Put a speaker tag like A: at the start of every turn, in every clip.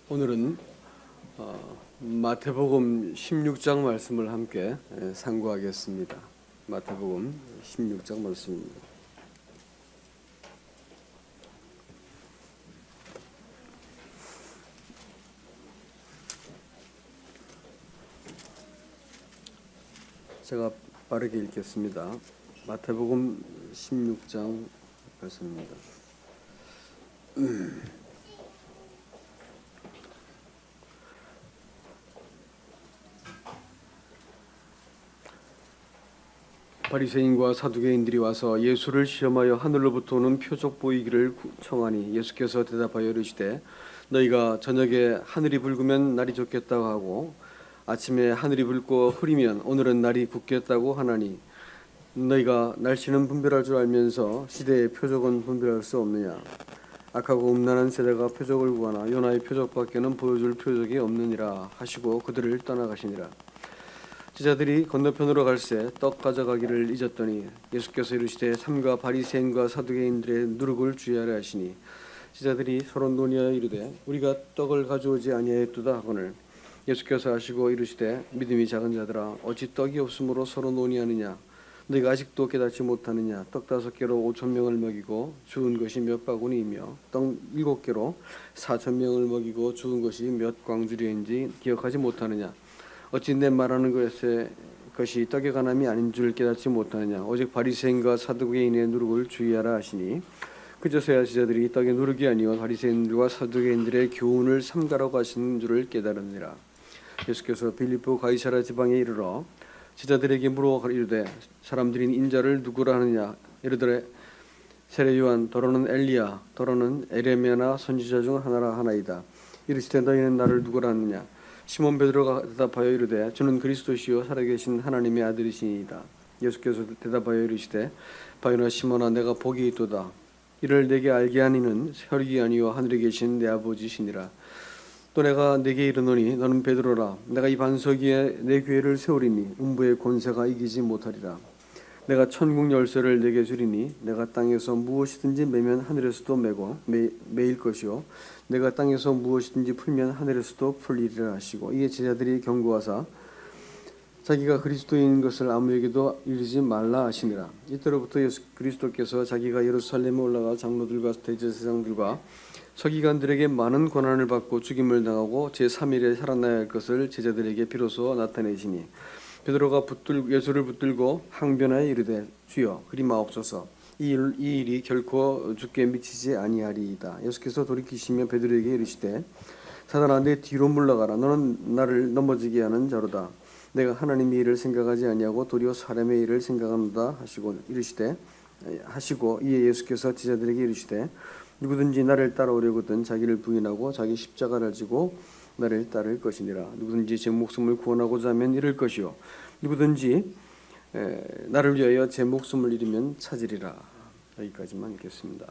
A: 오늘은 마태복음 16장 말씀을 함께 상고하겠습니다. 마태복음 16장 말씀입니다. 제가 빠르게 읽겠습니다. 마태복음 16장 말씀입니다. 바리새인과 사두개인들이 와서 예수를 시험하여 하늘로부터 오는 표적 보이기를 청하니 예수께서 대답하여 이르시되 너희가 저녁에 하늘이 붉으면 날이 좋겠다고 하고 아침에 하늘이 붉고 흐리면 오늘은 날이 굳겠다고 하나니 너희가 날씨는 분별할 줄 알면서 시대의 표적은 분별할 수 없느냐. 악하고 음란한 세대가 표적을 구하나 요나의 표적밖에는 보여줄 표적이 없느니라 하시고 그들을 떠나가시니라. 제자들이 건너편으로 갈새 떡 가져가기를 잊었더니 예수께서 이르시되 삼가 바리새인과 사두개인들의 누룩을 주의하라 하시니 제자들이 서로 논의하여 이르되 우리가 떡을 가져오지 아니하였도다 하거늘 예수께서 하시고 이르시되 믿음이 작은 자들아 어찌 떡이 없으므로 서로 논의하느냐. 너희가 아직도 깨닫지 못하느냐. 떡 5개로 5,000명을 먹이고 주운 것이 몇 바구니이며 떡 7개로 4,000명을 먹이고 주운 것이 몇 광주리인지 기억하지 못하느냐. 어찌 내 말하는 것이 떡에 관함이 아닌 줄 깨닫지 못하느냐. 오직 바리새인과 사두개인의 누룩을 주의하라 하시니 그저서야 제자들이 떡의 누룩이 아니요 바리새인들과 사두개인들의 교훈을 삼가라고 하시는 줄을 깨달으니라. 예수께서 빌립보 가이사랴 지방에 이르러 제자들에게 물어 이르되 사람들이 인자를 누구라 하느냐. 이르되 세례 요한 더러는 엘리야 더러는 에레미야나 선지자 중 하나라 하나이다. 이르시되 너희는 나를 누구라 하느냐. 시몬 베드로가 대답하여 이르되 주는 그리스도시요 살아계신 하나님의 아들이시니이다. 예수께서 대답하여 이르시되 바요나 시몬아 내가 복이 있도다. 이를 내게 알게 하니는 혈육이 아니요 하늘에 계신 내 아버지시니라. 또 내가 네게 이르노니 너는 베드로라. 내가 이 반석 위에 내 교회를 세우리니 음부의 권세가 이기지 못하리라. 내가 천국 열쇠를 내게 주리니 내가 땅에서 무엇이든지 매면 하늘에서도 매고 매일 것이요 내가 땅에서 무엇이든지 풀면 하늘에서도 풀리리라 하시고 이에 제자들이 경고하사 자기가 그리스도인 것을 아무에게도 이르지 말라 하시니라. 이때로부터 예수 그리스도께서 자기가 예루살렘에 올라가 장로들과 대제사장들과 서기관들에게 많은 고난을 받고 죽임을 당하고 제3일에 살아나야 할 것을 제자들에게 비로소 나타내시니 베드로가 예수를 붙들고 항변하여 이르되 주여 그리 마옵소서. 이 일이 결코 주께 미치지 아니하리이다. 예수께서 돌이키시며 베드로에게 이르시되 사단아 내 뒤로 물러가라. 너는 나를 넘어지게 하는 자로다. 내가 하나님의 일을 생각하지 아니하고 도리어 사람의 일을 생각한다 하시고 이에 예수께서 제자들에게 이르시되 누구든지 나를 따라오려거든 자기를 부인하고 자기 십자가를 지고 나를 따를 것이니라. 누구든지 제 목숨을 구원하고자 하면 잃을 것이요 누구든지 나를 위하여 제 목숨을 잃으면 찾으리라. 여기까지만 읽겠습니다.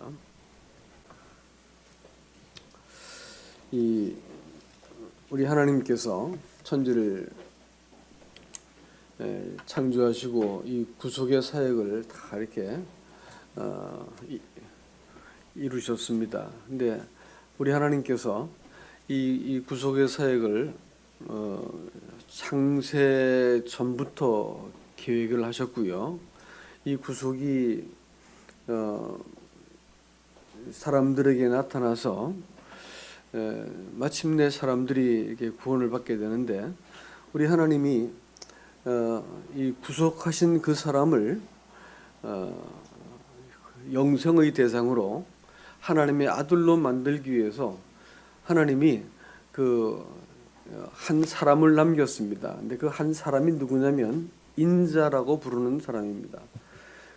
A: 우리 하나님께서 천지를 창조하시고 이 구속의 사역을 다 이렇게 이루셨습니다. 근데 우리 하나님께서 이 구속의 사역을 창세 전부터 계획을 하셨고요. 이 구속이 사람들에게 나타나서 마침내 사람들이 이렇게 구원을 받게 되는데 우리 하나님이 이 구속하신 그 사람을 영생의 대상으로 하나님의 아들로 만들기 위해서 하나님이 그 한 사람을 남겼습니다. 근데 그 한 사람이 누구냐면 인자라고 부르는 사람입니다.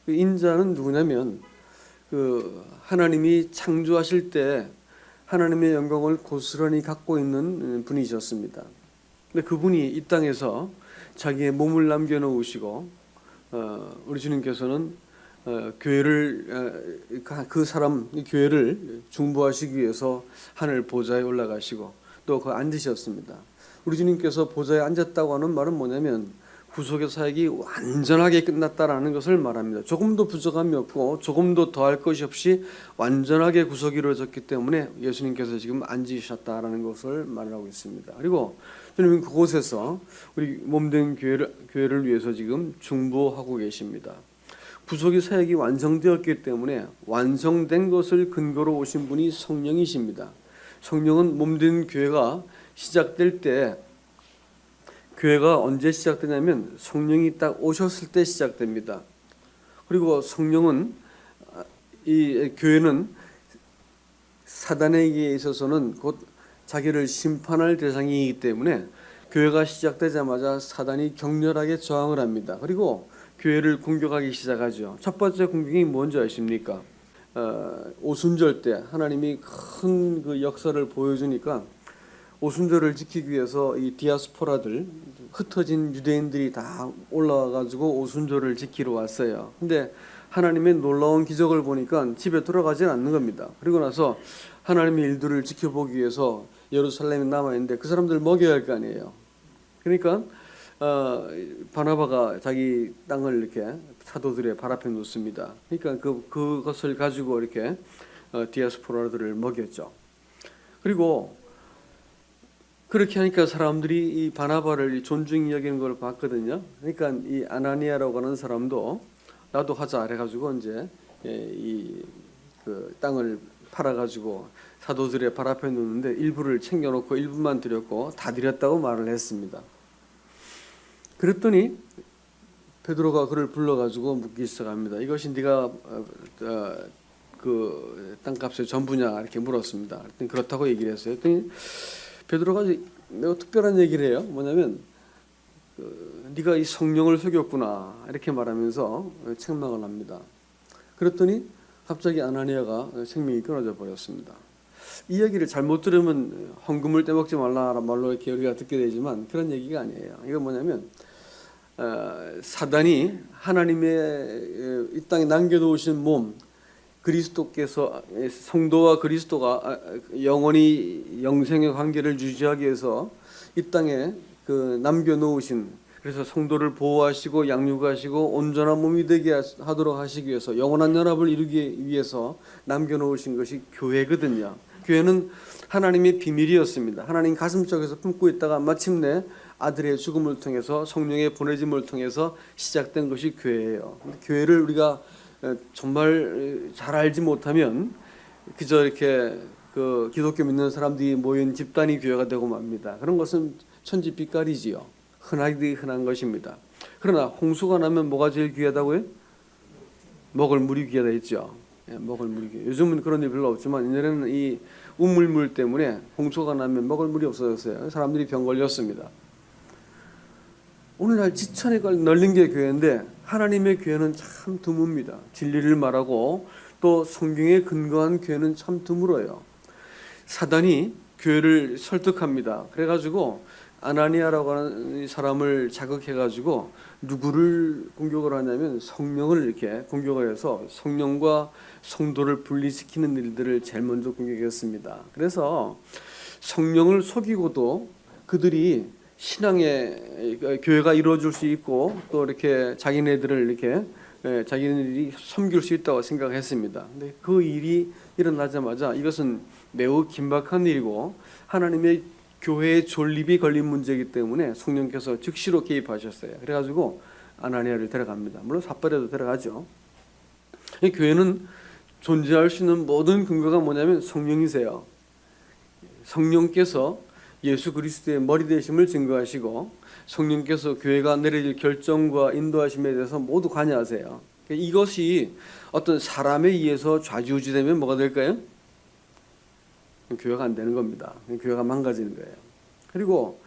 A: 그 인자는 누구냐면 그 하나님이 창조하실 때 하나님의 영광을 고스란히 갖고 있는 분이셨습니다. 근데 그분이 이 땅에서 자기의 몸을 남겨놓으시고 우리 주님께서는 교회를 그 사람 교회를 중보하시기 위해서 하늘 보좌에 올라가시고 또 그 앉으셨습니다. 우리 주님께서 보좌에 앉았다고 하는 말은 뭐냐면 구속의 사역이 완전하게 끝났다라는 것을 말합니다. 조금도 부족함이 없고 조금도 더할 것이 없이 완전하게 구속이 이루어졌기 때문에 예수님께서 지금 앉으셨다라는 것을 말하고 있습니다. 그리고 주님은 그곳에서 우리 몸된 교회를 위해서 지금 중보하고 계십니다. 구속의 사역이 완성되었기 때문에 완성된 것을 근거로 오신 분이 성령이십니다. 성령은 몸된 교회가 시작될 때, 교회가 언제 시작되냐면 성령이 딱 오셨을 때 시작됩니다. 그리고 성령은, 이 교회는 사단에게 있어서는 곧 자기를 심판할 대상이기 때문에 교회가 시작되자마자 사단이 격렬하게 저항을 합니다. 그리고 교회를 공격하기 시작하죠. 첫 번째 공격이 뭔지 아십니까? 오순절 때 하나님이 큰 그 역사를 보여주니까 오순절을 지키기 위해서 이 디아스포라들, 흩어진 유대인들이 다 올라와가지고 오순절을 지키러 왔어요. 근데 하나님의 놀라운 기적을 보니까 집에 돌아가지 않는 겁니다. 그리고 나서 하나님의 일들을 지켜보기 위해서 예루살렘에 남아있는데 그 사람들 먹여야 할 거 아니에요. 그러니까 바나바가 자기 땅을 이렇게 사도들의 발 앞에 놓습니다. 그러니까 그것을 가지고 이렇게 디아스포라들을 먹였죠. 그리고 그렇게 하니까 사람들이 이 바나바를 존중히 여기는 걸 봤거든요. 그러니까 이 아나니아라고 하는 사람도 나도 하자 해가지고 이제 그 땅을 팔아가지고 사도들의 발 앞에 놓는데 일부를 챙겨놓고 일부만 드렸고 다 드렸다고 말을 했습니다. 그랬더니 베드로가 그를 불러가지고 묻기 시작합니다. 이것이 네가 그 땅값의 전부냐 이렇게 물었습니다. 그랬더니 그렇다고 얘기를 했어요. 그랬더니 베드로가 매우 특별한 얘기를 해요. 뭐냐면 네가 이 성령을 속였구나 이렇게 말하면서 책망을 합니다. 그랬더니 갑자기 아나니아가 생명이 끊어져 버렸습니다. 이 얘기를 잘못 들으면 헌금을 떼먹지 말라 말로 이렇게 우리가 듣게 되지만 그런 얘기가 아니에요. 이건 뭐냐면 사단이 하나님의 이 땅에 남겨놓으신 몸, 그리스도께서, 성도와 그리스도가 영원히 영생의 관계를 유지하기 위해서 이 땅에 그 남겨놓으신, 그래서 성도를 보호하시고 양육하시고 온전한 몸이 되게 하도록 하시기 위해서 영원한 연합을 이루기 위해서 남겨놓으신 것이 교회거든요. 교회는 하나님의 비밀이었습니다. 하나님 가슴속에서 품고 있다가 마침내 아들의 죽음을 통해서 성령의 보내짐을 통해서 시작된 것이 교회예요. 교회를 우리가 정말 잘 알지 못하면 그저 이렇게 그 기독교 믿는 사람들이 모인 집단이 교회가 되고 맙니다. 그런 것은 천지빛깔이지요. 흔하디 흔한 것입니다. 그러나 홍수가 나면 뭐가 제일 귀하다고요? 먹을 물이 귀하다 했죠. 먹을 물이 귀해. 요즘은 그런 일 별로 없지만 옛날에는 이 우물물 때문에 홍수가 나면 먹을 물이 없어졌어요. 사람들이 병 걸렸습니다. 오늘날 지천에 널린 게 교회인데 하나님의 교회는 참 드뭅니다. 진리를 말하고 또 성경에 근거한 교회는 참 드물어요. 사단이 교회를 설득합니다. 그래가지고 아나니아라고 하는 사람을 자극해가지고 누구를 공격을 하냐면 성령을 이렇게 공격을 해서 성령과 성도를 분리시키는 일들을 제일 먼저 공격했습니다. 그래서 성령을 속이고도 그들이 신앙의 교회가 이루어질 수 있고 또 이렇게 자기네들을 이렇게 자기네들이 섬길 수 있다고 생각했습니다. 근데 그 일이 일어나자마자 이것은 매우 긴박한 일이고 하나님의 교회의 존립이 걸린 문제이기 때문에 성령께서 즉시로 개입하셨어요. 그래가지고 아나니아를 데려갑니다. 물론 삿발에도 데려가죠. 교회는 존재할 수 있는 모든 근거가 뭐냐면 성령이세요. 성령께서 예수 그리스도의 머리 되심을 증거하시고 성령께서 교회가 내려질 결정과 인도하심에 대해서 모두 관여하세요. 이것이 어떤 사람에 의해서 좌지우지되면 뭐가 될까요? 교회가 안 되는 겁니다. 교회가 망가지는 거예요. 그리고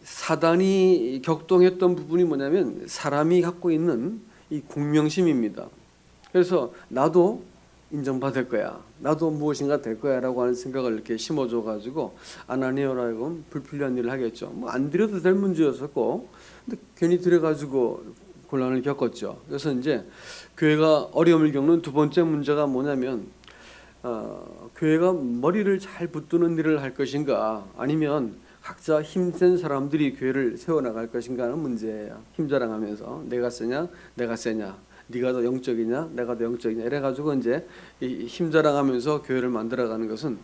A: 사단이 격동했던 부분이 뭐냐면 사람이 갖고 있는 이 공명심입니다. 그래서 나도 인정받을 거야, 나도 무엇인가 될 거야 라고 하는 생각을 이렇게 심어줘 가지고 아나니아라고 불필요한 일을 하겠죠. 뭐 안 드려도 될 문제였었고 근데 괜히 들여가지고 곤란을 겪었죠. 그래서 이제 교회가 어려움을 겪는 두 번째 문제가 뭐냐면 교회가 머리를 잘 붙드는 일을 할 것인가 아니면 각자 힘센 사람들이 교회를 세워나갈 것인가 하는 문제예요. 힘자랑하면서 내가 세냐 내가 세냐, 네가 더 영적이냐 내가 더 영적이냐 이래가지고 이제 이 힘자랑하면서 교회를 만들어가는 것은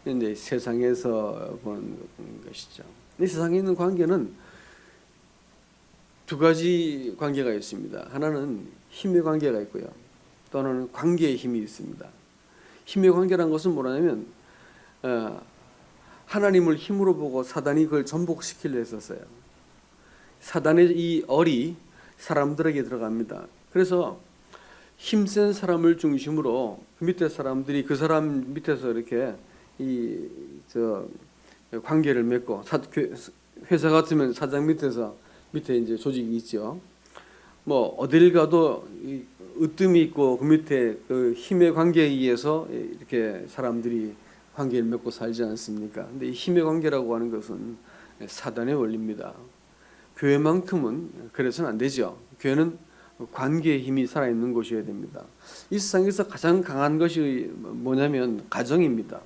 A: 이제 세상에서 보는 것이죠. 이 세상에 있는 관계는 두 가지 관계가 있습니다. 하나는 힘의 관계가 있고요. 또 하나는 관계의 힘이 있습니다. 힘의 관계란 것은 뭐냐면 하나님을 힘으로 보고 사단이 그걸 전복시키려 했었어요. 사단의 이 얼이 사람들에게 들어갑니다. 그래서 힘센 사람을 중심으로 그 밑에 사람들이 그 사람 밑에서 이렇게 관계를 맺고, 회사 같으면 사장 밑에 이제 조직이 있죠. 뭐 어딜 가도 으뜸이 있고 그 밑에 그 힘의 관계에 의해서 이렇게 사람들이 관계를 맺고 살지 않습니까? 근데 이 힘의 관계라고 하는 것은 사단의 원리입니다. 교회만큼은 그래서는 안 되죠. 교회는 관계의 힘이 살아있는 곳이어야 됩니다. 이 세상에서 가장 강한 것이 뭐냐면 가정입니다.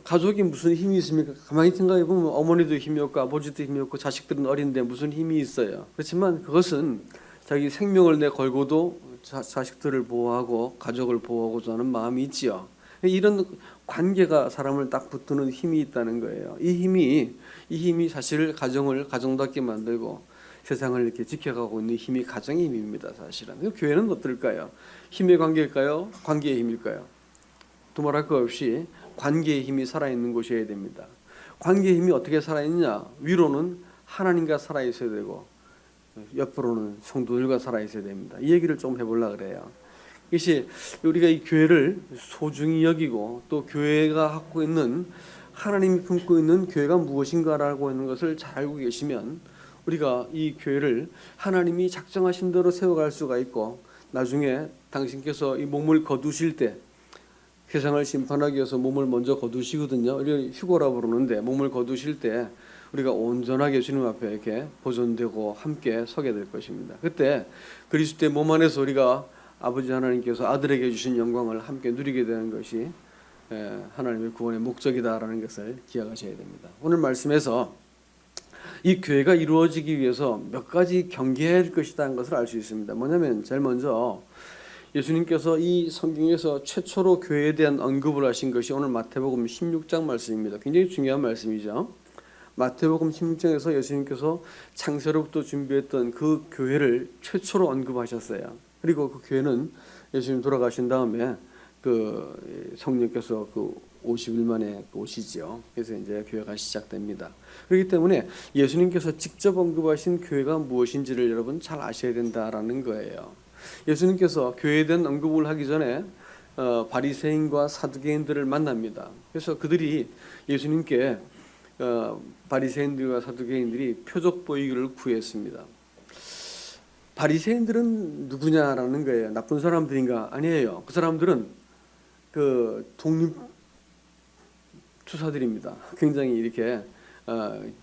A: 가족이 무슨 힘이 있습니까? 가만히 생각해 보면 어머니도 힘이 없고 아버지도 힘이 없고 자식들은 어린데 무슨 힘이 있어요. 그렇지만 그것은 자기 생명을 내걸고도 자식들을 보호하고 가족을 보호하고자 하는 마음이 있지요. 이런 관계가 사람을 딱 붙드는 힘이 있다는 거예요. 이 힘이 사실 가정답게 만들고 세상을 이렇게 지켜가고 있는 힘이 가정의 힘입니다. 사실은. 교회는 어떨까요? 힘의 관계일까요? 관계의 힘일까요? 두말할 것 없이 관계의 힘이 살아있는 곳이어야 됩니다. 관계의 힘이 어떻게 살아있냐? 위로는 하나님과 살아있어야 되고 옆으로는 성도들과 살아있어야 됩니다. 이 얘기를 좀 해보려고 그래요. 이것이 우리가 이 교회를 소중히 여기고 또 교회가 갖고 있는, 하나님이 품고 있는 교회가 무엇인가라고 하는 것을 잘 알고 계시면 우리가 이 교회를 하나님이 작정하신 대로 세워갈 수가 있고, 나중에 당신께서 이 몸을 거두실 때, 세상을 심판하기 위해서 몸을 먼저 거두시거든요. 우리가 휴거라고 부르는데, 몸을 거두실 때 우리가 온전하게 주님 앞에 이렇게 보존되고 함께 서게 될 것입니다. 그때 그리스도의 몸 안에서 우리가 아버지 하나님께서 아들에게 주신 영광을 함께 누리게 되는 것이 하나님의 구원의 목적이다라는 것을 기억하셔야 됩니다. 오늘 말씀에서 이 교회가 이루어지기 위해서 몇 가지 경계해야 할 것이라는 것을 알 수 있습니다. 뭐냐면 제일 먼저 예수님께서 이 성경에서 최초로 교회에 대한 언급을 하신 것이 오늘 마태복음 16장 말씀입니다. 굉장히 중요한 말씀이죠. 마태복음 16장에서 예수님께서 창세로부터 준비했던 그 교회를 최초로 언급하셨어요. 그리고 그 교회는 예수님 돌아가신 다음에 그 성령께서 그 50일 만에 오시지요. 그래서 이제 교회가 시작됩니다. 그렇기 때문에 예수님께서 직접 언급하신 교회가 무엇인지를 여러분 잘 아셔야 된다라는 거예요. 예수님께서 교회에 대한 언급을 하기 전에 바리새인과 사두개인들을 만납니다. 그래서 그들이 예수님께 바리새인들과 사두개인들이 표적 보이기를 구했습니다. 바리새인들은 누구냐라는 거예요. 나쁜 사람들인가? 아니에요. 그 사람들은 그 독립 투사들입니다. 굉장히 이렇게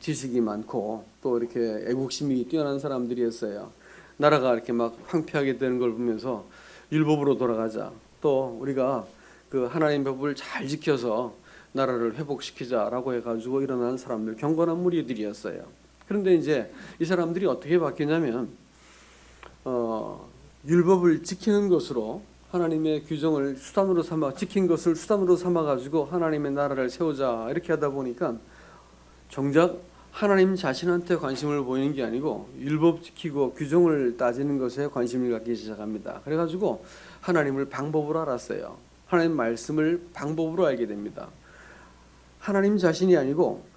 A: 지식이 많고 또 이렇게 애국심이 뛰어난 사람들이었어요. 나라가 이렇게 막 황폐하게 되는 걸 보면서 율법으로 돌아가자. 또 우리가 그 하나님 법을 잘 지켜서 나라를 회복시키자라고 해가지고 일어난 사람들, 경건한 무리들이었어요. 그런데 이제 이 사람들이 어떻게 바뀌냐면 율법을 지키는 것으로 하나님의 규정을 수단으로 삼아, 지킨 것을 수단으로 삼아 가지고 하나님의 나라를 세우자 이렇게 하다 보니까 정작 하나님 자신한테 관심을 보이는 게 아니고 율법 지키고 규정을 따지는 것에 관심을 갖기 시작합니다. 그래가지고 하나님을 방법으로 알았어요. 하나님 말씀을 방법으로 알게 됩니다. 하나님 자신이 아니고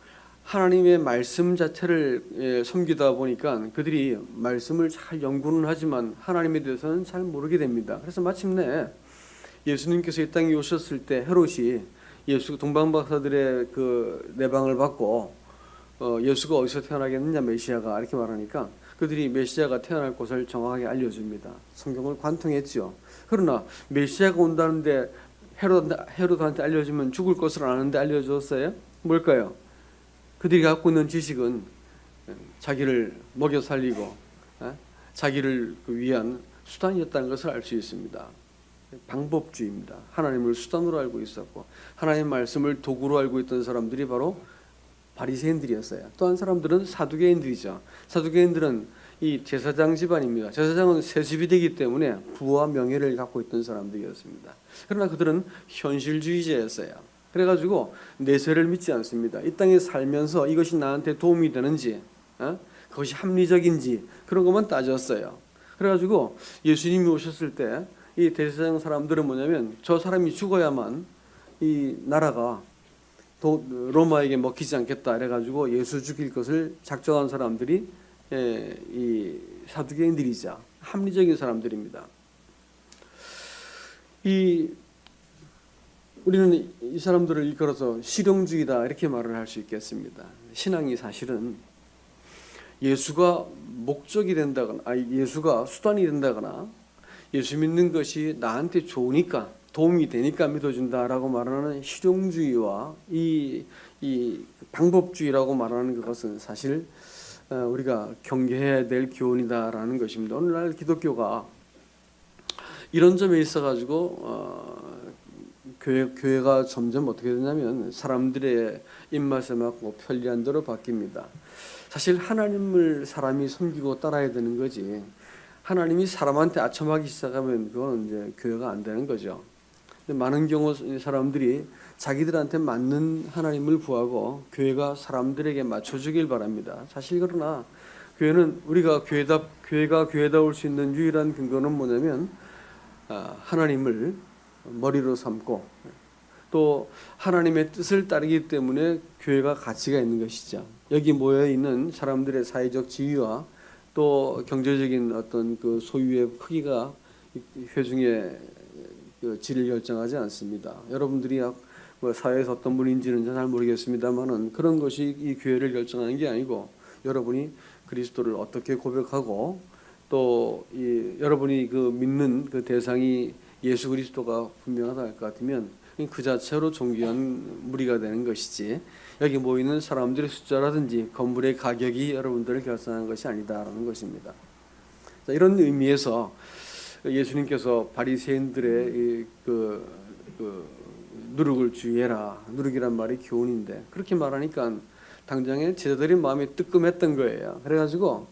A: 하나님의 말씀 자체를 섬기다 보니까 그들이 말씀을 잘 연구는 하지만 하나님에 대해서는 잘 모르게 됩니다. 그래서 마침내 예수님께서 이 땅에 오셨을 때 헤롯이 예수 동방박사들의 그 내방을 받고 예수가 어디서 태어나겠느냐, 메시아가 이렇게 말하니까 그들이 메시아가 태어날 곳을 정확하게 알려줍니다. 성경을 관통했죠. 그러나 메시아가 온다는데 헤롯한테 알려주면 죽을 것을 아는데 알려줬어요? 뭘까요? 그들이 갖고 있는 지식은 자기를 먹여 살리고 자기를 위한 수단이었다는 것을 알 수 있습니다. 방법주의입니다. 하나님을 수단으로 알고 있었고 하나님의 말씀을 도구로 알고 있던 사람들이 바로 바리새인들이었어요. 또 한 사람들은 사두개인들이죠. 사두개인들은 이 제사장 집안입니다. 제사장은 세습이 되기 때문에 부와 명예를 갖고 있던 사람들이었습니다. 그러나 그들은 현실주의자였어요. 그래가지고 내세를 믿지 않습니다. 이 땅에 살면서 이것이 나한테 도움이 되는지, 그것이 합리적인지 그런 것만 따졌어요. 그래가지고 예수님이 오셨을 때 이 대제사장 사람들은 뭐냐면 저 사람이 죽어야만 이 나라가 로마에게 먹히지 않겠다 그래가지고 예수 죽일 것을 작정한 사람들이 이 사두개인들이자 합리적인 사람들입니다. 우리는 이 사람들을 일컬어서 실용주의다 이렇게 말을 할 수 있겠습니다. 신앙이 사실은 예수가 목적이 된다거나, 예수가 수단이 된다거나, 예수 믿는 것이 나한테 좋으니까 도움이 되니까 믿어준다라고 말하는 실용주의와 이 방법주의라고 말하는 그것은 사실 우리가 경계해야 될 교훈이다라는 것입니다. 오늘날 기독교가 이런 점에 있어가지고 교회가 점점 어떻게 되냐면 사람들의 입맛에 맞고 편리한 대로 바뀝니다. 사실 하나님을 사람이 섬기고 따라야 되는 거지. 하나님이 사람한테 아첨하기 시작하면 그건 이제 교회가 안 되는 거죠. 근데 많은 경우 사람들이 자기들한테 맞는 하나님을 구하고 교회가 사람들에게 맞춰주길 바랍니다. 사실 그러나 교회는 우리가 교회가 교회다울 수 있는 유일한 근거는 뭐냐면 하나님을 머리로 삼고 또 하나님의 뜻을 따르기 때문에 교회가 가치가 있는 것이죠. 여기 모여 있는 사람들의 사회적 지위와 또 경제적인 어떤 그 소유의 크기가 회중의 그 질을 결정하지 않습니다. 여러분들이 뭐 사회에서 어떤 분인지는 잘 모르겠습니다만은 그런 것이 이 교회를 결정하는 게 아니고 여러분이 그리스도를 어떻게 고백하고 또 여러분이 그 믿는 그 대상이 예수 그리스도가 분명하다 할 것 같으면 그 자체로 존귀한 무리가 되는 것이지 여기 모이는 사람들의 숫자라든지 건물의 가격이 여러분들을 결정하는 것이 아니다라는 것입니다. 자, 이런 의미에서 예수님께서 바리새인들의 그 누룩을 주의해라. 누룩이란 말이 교훈인데 그렇게 말하니까 당장에 제자들이 마음이 뜨끔했던 거예요. 그래가지고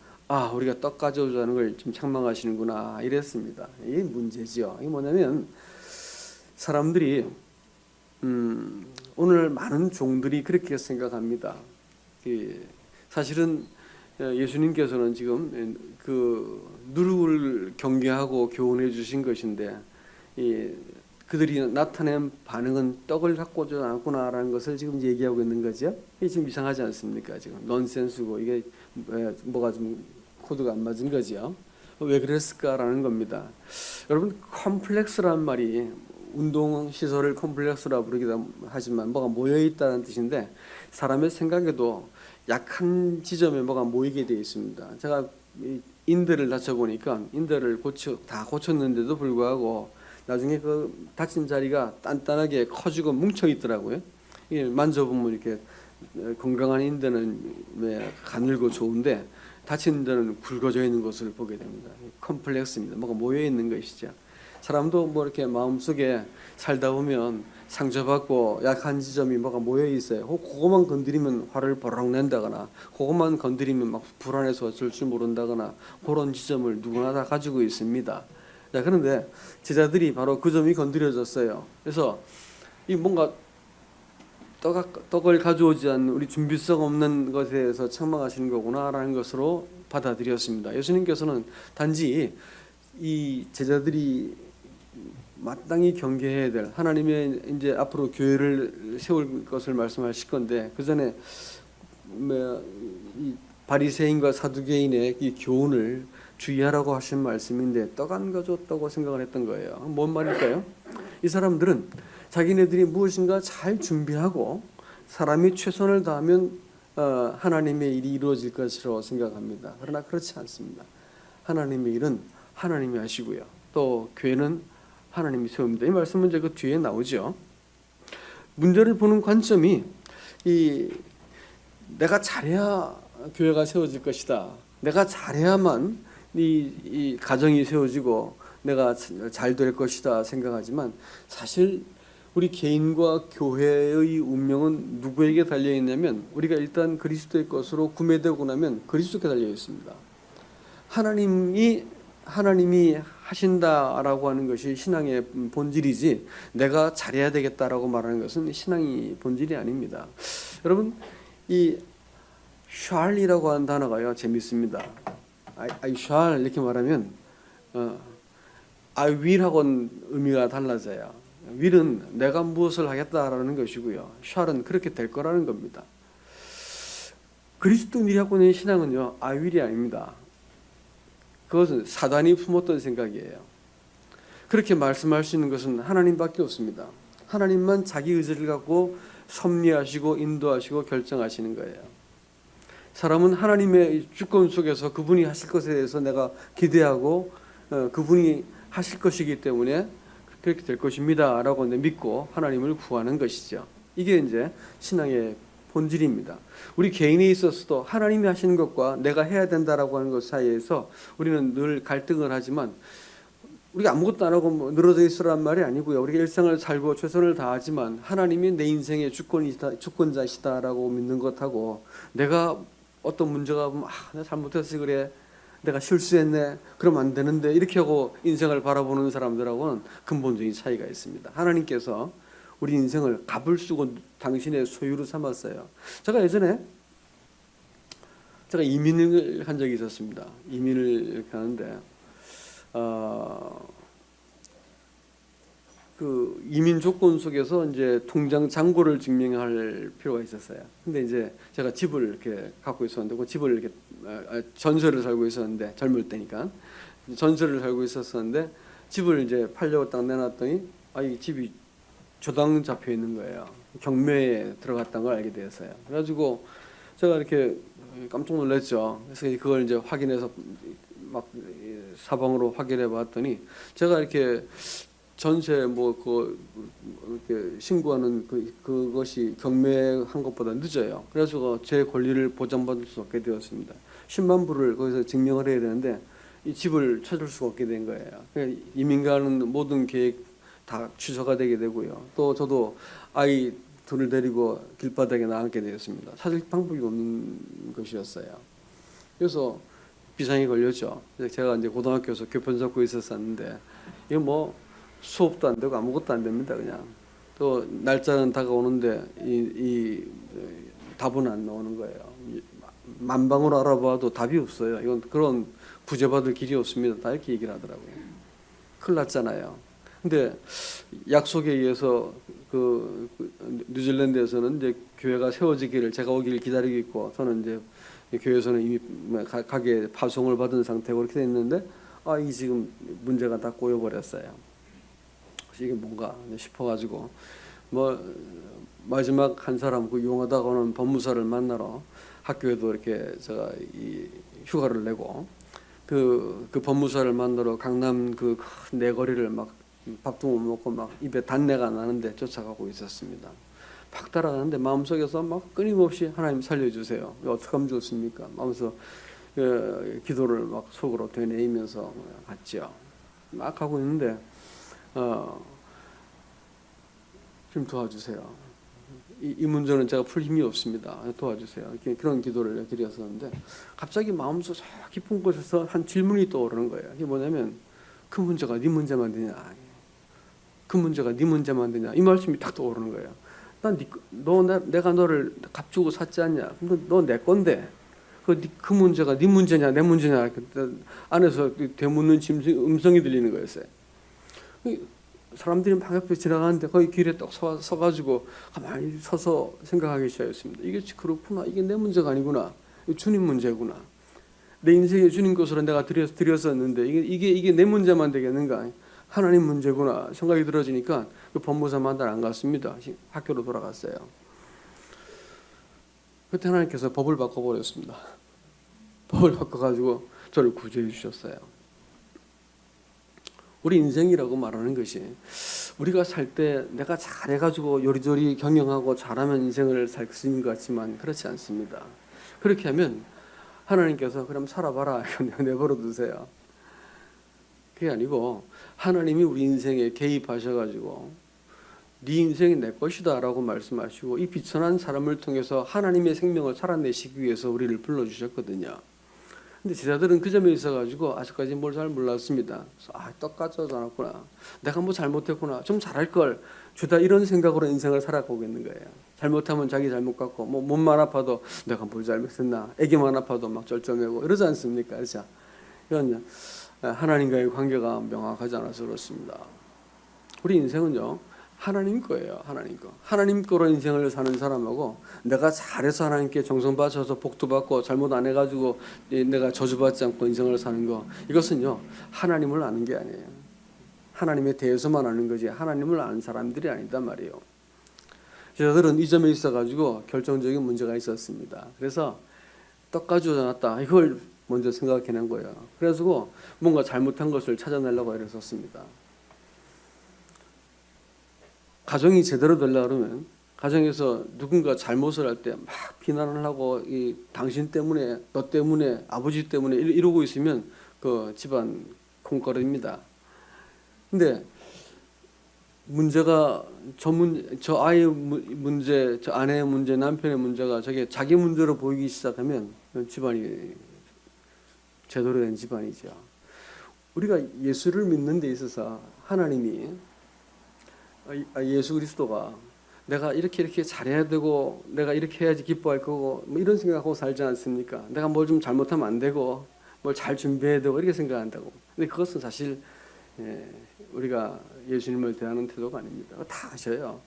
A: 우리가 떡 가져오자는 걸 좀 책망하시는구나 이랬습니다. 이게 문제죠. 이게 뭐냐면 사람들이 오늘 많은 종들이 그렇게 생각합니다. 사실은 예수님께서는 지금 그 누룩을 경계하고 교훈해 주신 것인데 그들이 나타낸 반응은 떡을 갖고 오지 않았구나라는 것을 지금 얘기하고 있는 거죠. 이게 지금 이상하지 않습니까? 지금 넌센스고 이게 뭐가 좀 코드가 안 맞은 거죠. 왜 그랬을까라는 겁니다. 여러분 컴플렉스란 말이 운동시설을 컴플렉스라 부르기도 하지만 뭐가 모여있다는 뜻인데 사람의 생각에도 약한 지점에 뭐가 모이게 되어 있습니다. 제가 인대를 다쳐보니까 인대를 다 고쳤는데도 불구하고 나중에 그 다친 자리가 단단하게 커지고 뭉쳐있더라고요. 이게 만져보면 이렇게 건강한 인대는 가늘고 좋은데 다친 데는 굵어져 있는 것을 보게 됩니다. 컴플렉스입니다. 뭐가 모여 있는 것이죠. 사람도 뭐 이렇게 마음속에 살다 보면 상처받고 약한 지점이 뭐가 모여 있어요. 그것만 건드리면 화를 버럭 낸다거나 그것만 건드리면 막 불안해서 어쩔 줄 모른다거나 그런 지점을 누구나 다 가지고 있습니다. 자, 그런데 제자들이 바로 그 점이 건드려졌어요. 그래서 이 뭔가 떡을 가져오지 않는 우리 준비성 없는 것에 대해서 책망하시는 거구나라는 것으로 받아들였습니다. 예수님께서는 단지 이 제자들이 마땅히 경계해야 될 하나님의 이제 앞으로 교회를 세울 것을 말씀하실 건데 그 전에 이 바리새인과 사두개인의 이 교훈을 주의하라고 하신 말씀인데 떡 안 가져왔다고 생각을 했던 거예요. 뭔 말일까요? 이 사람들은 자기네들이 무엇인가 잘 준비하고 사람이 최선을 다하면 하나님의 일이 이루어질 것이라고 생각합니다. 그러나 그렇지 않습니다. 하나님의 일은 하나님이 하시고요. 또 교회는 하나님이 세웁니다. 이 말씀은 이제 그 뒤에 나오죠. 문제를 보는 관점이 내가 잘해야 교회가 세워질 것이다. 내가 잘해야만 이 가정이 세워지고 내가 잘 될 것이다 생각하지만 사실 우리 개인과 교회의 운명은 누구에게 달려 있냐면 우리가 일단 그리스도의 것으로 구매되고 나면 그리스도께 달려 있습니다. 하나님이 하신다라고 하는 것이 신앙의 본질이지 내가 잘해야 되겠다라고 말하는 것은 신앙이 본질이 아닙니다. 여러분 이 shall이라고 하는 단어가요 재밌습니다. I shall 이렇게 말하면 I will하고는 의미가 달라져요. will은 내가 무엇을 하겠다라는 것이고요. shall은 그렇게 될 거라는 겁니다. 그리스도 믿고 있는 신앙은요 I will이 아닙니다. 그것은 사단이 품었던 생각이에요. 그렇게 말씀할 수 있는 것은 하나님밖에 없습니다. 하나님만 자기 의지를 갖고 섭리하시고 인도하시고 결정하시는 거예요. 사람은 하나님의 주권 속에서 그분이 하실 것에 대해서 내가 기대하고 그분이 하실 것이기 때문에 그렇게 될 것입니다 라고 믿고 하나님을 구하는 것이죠. 이게 이제 신앙의 본질입니다. 우리 개인에 있어서도 하나님이 하시는 것과 내가 해야 된다라고 하는 것 사이에서 우리는 늘 갈등을 하지만 우리가 아무것도 안 하고 늘어져 있으란 말이 아니고요. 우리가 일상을 살고 최선을 다하지만 하나님이 내 인생의 주권자시다라고 믿는 것하고 내가 어떤 문제가 오면 내가 잘못해서 그래, 내가 실수했네, 그러면 안 되는데 이렇게 하고 인생을 바라보는 사람들하고는 근본적인 차이가 있습니다. 하나님께서 우리 인생을 값을 쓰고 당신의 소유로 삼았어요. 제가 예전에 이민을 한 적이 있었습니다. 이민을 이렇게 하는데 그 이민 조건 속에서 이제 통장 잔고를 증명할 필요가 있었어요. 근데 이제 제가 집을 이렇게 갖고 있었는데 그 집을 이렇게 전세를 살고 있었는데 젊을 때니까 전세를 살고 있었는데 집을 이제 팔려고 딱 내놨더니 이 집이 조당 잡혀 있는 거예요. 경매에 들어갔다는 걸 알게 되었어요. 그래가지고 제가 이렇게 깜짝 놀랐죠. 그래서 그걸 이제 확인해서 막 사방으로 확인해 봤더니 제가 이렇게 전세 이렇게 신고하는 그것이 경매한 것보다 늦어요. 그래서 제 권리를 보장받을 수 없게 되었습니다. 10만 불을 거기서 증명을 해야 되는데 이 집을 찾을 수가 없게 된 거예요. 이민 가는 모든 계획 다 취소가 되게 되고요. 또 저도 아이 둘을 데리고 길바닥에 나앉게 되었습니다. 찾을 방법이 없는 것이었어요. 그래서 비상이 걸렸죠. 제가 이제 고등학교에서 교편 잡고 있었는데 이거 뭐 수업도 안 되고 아무것도 안 됩니다. 그냥 또 날짜는 다가오는데 이 답은 안 나오는 거예요. 만방으로 알아봐도 답이 없어요. 이건 그런 구제받을 길이 없습니다. 다 이렇게 얘기를 하더라고요. 큰일 났잖아요. 근데 약속에 의해서 그 뉴질랜드에서는 이제 교회가 세워지기를 제가 오기를 기다리고 있고 저는 이제 교회에서는 이미 가게 파송을 받은 상태고 그렇게 됐는데 이 지금 문제가 다 꼬여버렸어요. 그래서 이게 뭔가 싶어가지고 마지막 한 사람 그 용하다고는 법무사를 만나러 학교에도 이렇게 제가 이 휴가를 내고 그 법무사를 만나러 강남 그 내거리를 막 밥도 못 먹고 막 입에 단내가 나는데 쫓아가고 있었습니다. 막 따라가는데 마음속에서 막 끊임없이 하나님 살려주세요. 어떻게 하면 좋습니까? 하면서 기도를 막 속으로 되뇌이면서 갔죠. 막 하고 있는데 좀 도와주세요. 이 문제는 제가 풀 힘이 없습니다. 도와주세요. 이렇게 그런 기도를 드렸었는데 갑자기 마음속 저 깊은 곳에서 한 질문이 떠오르는 거예요. 이게 뭐냐면 그 문제가 네 문제만 되냐? 그 문제가 네 문제만 되냐? 이 말씀이 딱 떠오르는 거예요. 내가 너를 값주고 샀지 않냐? 너 내 건데 그 문제가 네 문제냐 내 문제냐? 안에서 되묻는 음성이 들리는 거였어요. 사람들이 막 옆에 지나가는데 거기 길에 딱 서가지고 가만히 서서 생각하기 시작했습니다. 이게 그렇구나. 이게 내 문제가 아니구나. 주님 문제구나. 내 인생에 주님 것으로 내가 드렸었는데 이게 내 문제만 되겠는가? 하나님 문제구나 생각이 들어지니까 그 법무사 만나러 안 갔습니다. 학교로 돌아갔어요. 그때 하나님께서 법을 바꿔버렸습니다. 법을 바꿔가지고 저를 구제해 주셨어요. 우리 인생이라고 말하는 것이 우리가 살 때 내가 잘해가지고 요리조리 경영하고 잘하면 인생을 살 수 있는 것 같지만 그렇지 않습니다. 그렇게 하면 하나님께서 그럼 살아봐라 내버려 두세요. 그게 아니고 하나님이 우리 인생에 개입하셔가지고 네 인생이 내 것이다 라고 말씀하시고 이 비천한 사람을 통해서 하나님의 생명을 살아내시기 위해서 우리를 불러주셨거든요. 근데 제자들은 그 점에 있어가지고 아직까지 뭘 잘 몰랐습니다. 떡 가져다 놨구나. 내가 뭐 잘못했구나. 좀 잘할 걸. 주다 이런 생각으로 인생을 살아가고 있는 거예요. 잘못하면 자기 잘못 같고 뭐 몸만 아파도 내가 뭘 잘못했나. 애기만 아파도 막 쩔쩔매고 이러지 않습니까? 그렇죠? 이건 하나님과의 관계가 명확하지 않아서 그렇습니다. 우리 인생은요. 하나님 거예요. 하나님 거. 하나님 거로 인생을 사는 사람하고 내가 잘해서 하나님께 정성 바쳐서 복도 받고 잘못 안 해가지고 내가 저주받지 않고 인생을 사는 거, 이것은요 하나님을 아는 게 아니에요. 하나님에 대해서만 아는 거지 하나님을 아는 사람들이 아니단 말이에요. 저들은 이 점에 있어가지고 결정적인 문제가 있었습니다. 그래서 떡 가져다 놨다 이걸 먼저 생각해낸 거예요. 그래서 뭔가 잘못한 것을 찾아내려고 애를 썼습니다. 가정이 제대로 되려고 그러면 가정에서 누군가 잘못을 할 때 막 비난을 하고 당신 때문에 너 때문에 아버지 때문에 이러고 있으면 그 집안 콩가루입니다. 근데 문제가 저 아이의 문제, 저 아내의 문제, 남편의 문제가 저게 자기 문제로 보이기 시작하면 집안이 제대로 된 집안이죠. 우리가 예수를 믿는 데 있어서 하나님이 예수 그리스도가 내가 이렇게 잘해야 되고 내가 이렇게 해야지 기뻐할 거고 뭐 이런 생각하고 살지 않습니까? 내가 뭘 좀 잘못하면 안 되고 뭘 잘 준비해야 되고 이렇게 생각한다고. 근데 그것은 사실 우리가 예수님을 대하는 태도가 아닙니다. 다 아셔요.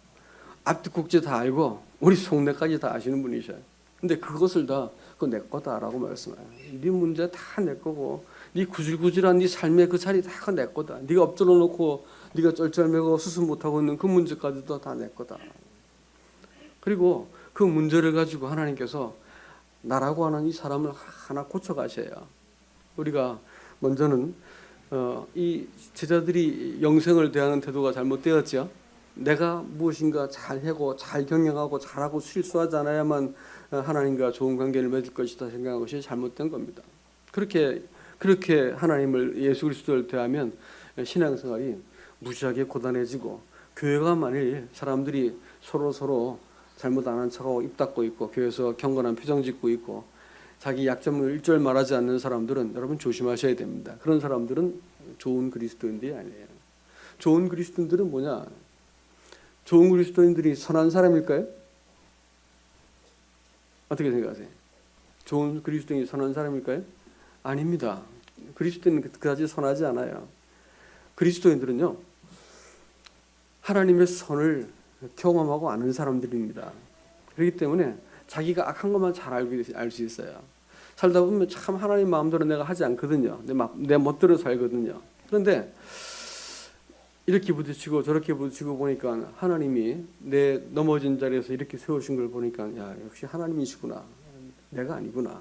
A: 앞뒤 꼭지 다 알고 우리 속내까지 다 아시는 분이셔요. 근데 그것을 다 그거 내 거다라고 말씀해요. 네 문제 다 내 거고 네 구질구질한 네 삶의 그 자리 다 내 거다. 네가 엎드려 놓고 네가 쩔쩔매고 수습 못하고 있는 그 문제까지도 다 내 거다. 그리고 그 문제를 가지고 하나님께서 나라고 하는 이 사람을 하나 고쳐가셔요. 우리가 먼저는 이 제자들이 영생을 대하는 태도가 잘못되었죠. 내가 무엇인가 잘하고 잘 경영하고 잘하고 실수하지 않아야만 하나님과 좋은 관계를 맺을 것이다 생각한 것이 잘못된 겁니다. 그렇게 하나님을 예수 그리스도를 대하면 신앙생활이 무지하게 고단해지고 교회가 만일 사람들이 서로 잘못 안 한 척하고 입 닫고 있고 교회에서 경건한 표정 짓고 있고 자기 약점을 일절 말하지 않는 사람들은 여러분 조심하셔야 됩니다. 그런 사람들은 좋은 그리스도인들이 아니에요. 좋은 그리스도인들은 뭐냐? 좋은 그리스도인들이 선한 사람일까요? 어떻게 생각하세요? 좋은 그리스도인이 선한 사람일까요? 아닙니다. 그리스도인은 그다지 선하지 않아요. 그리스도인들은요 하나님의 선을 경험하고 아는 사람들입니다. 그렇기 때문에 자기가 악한 것만 잘 알 수 있어요. 살다 보면 참 하나님 마음대로 내가 하지 않거든요. 내 멋대로 살거든요. 그런데 이렇게 부딪히고 저렇게 부딪히고 보니까 하나님이 내 넘어진 자리에서 이렇게 세우신 걸 보니까 야 역시 하나님이시구나. 내가 아니구나.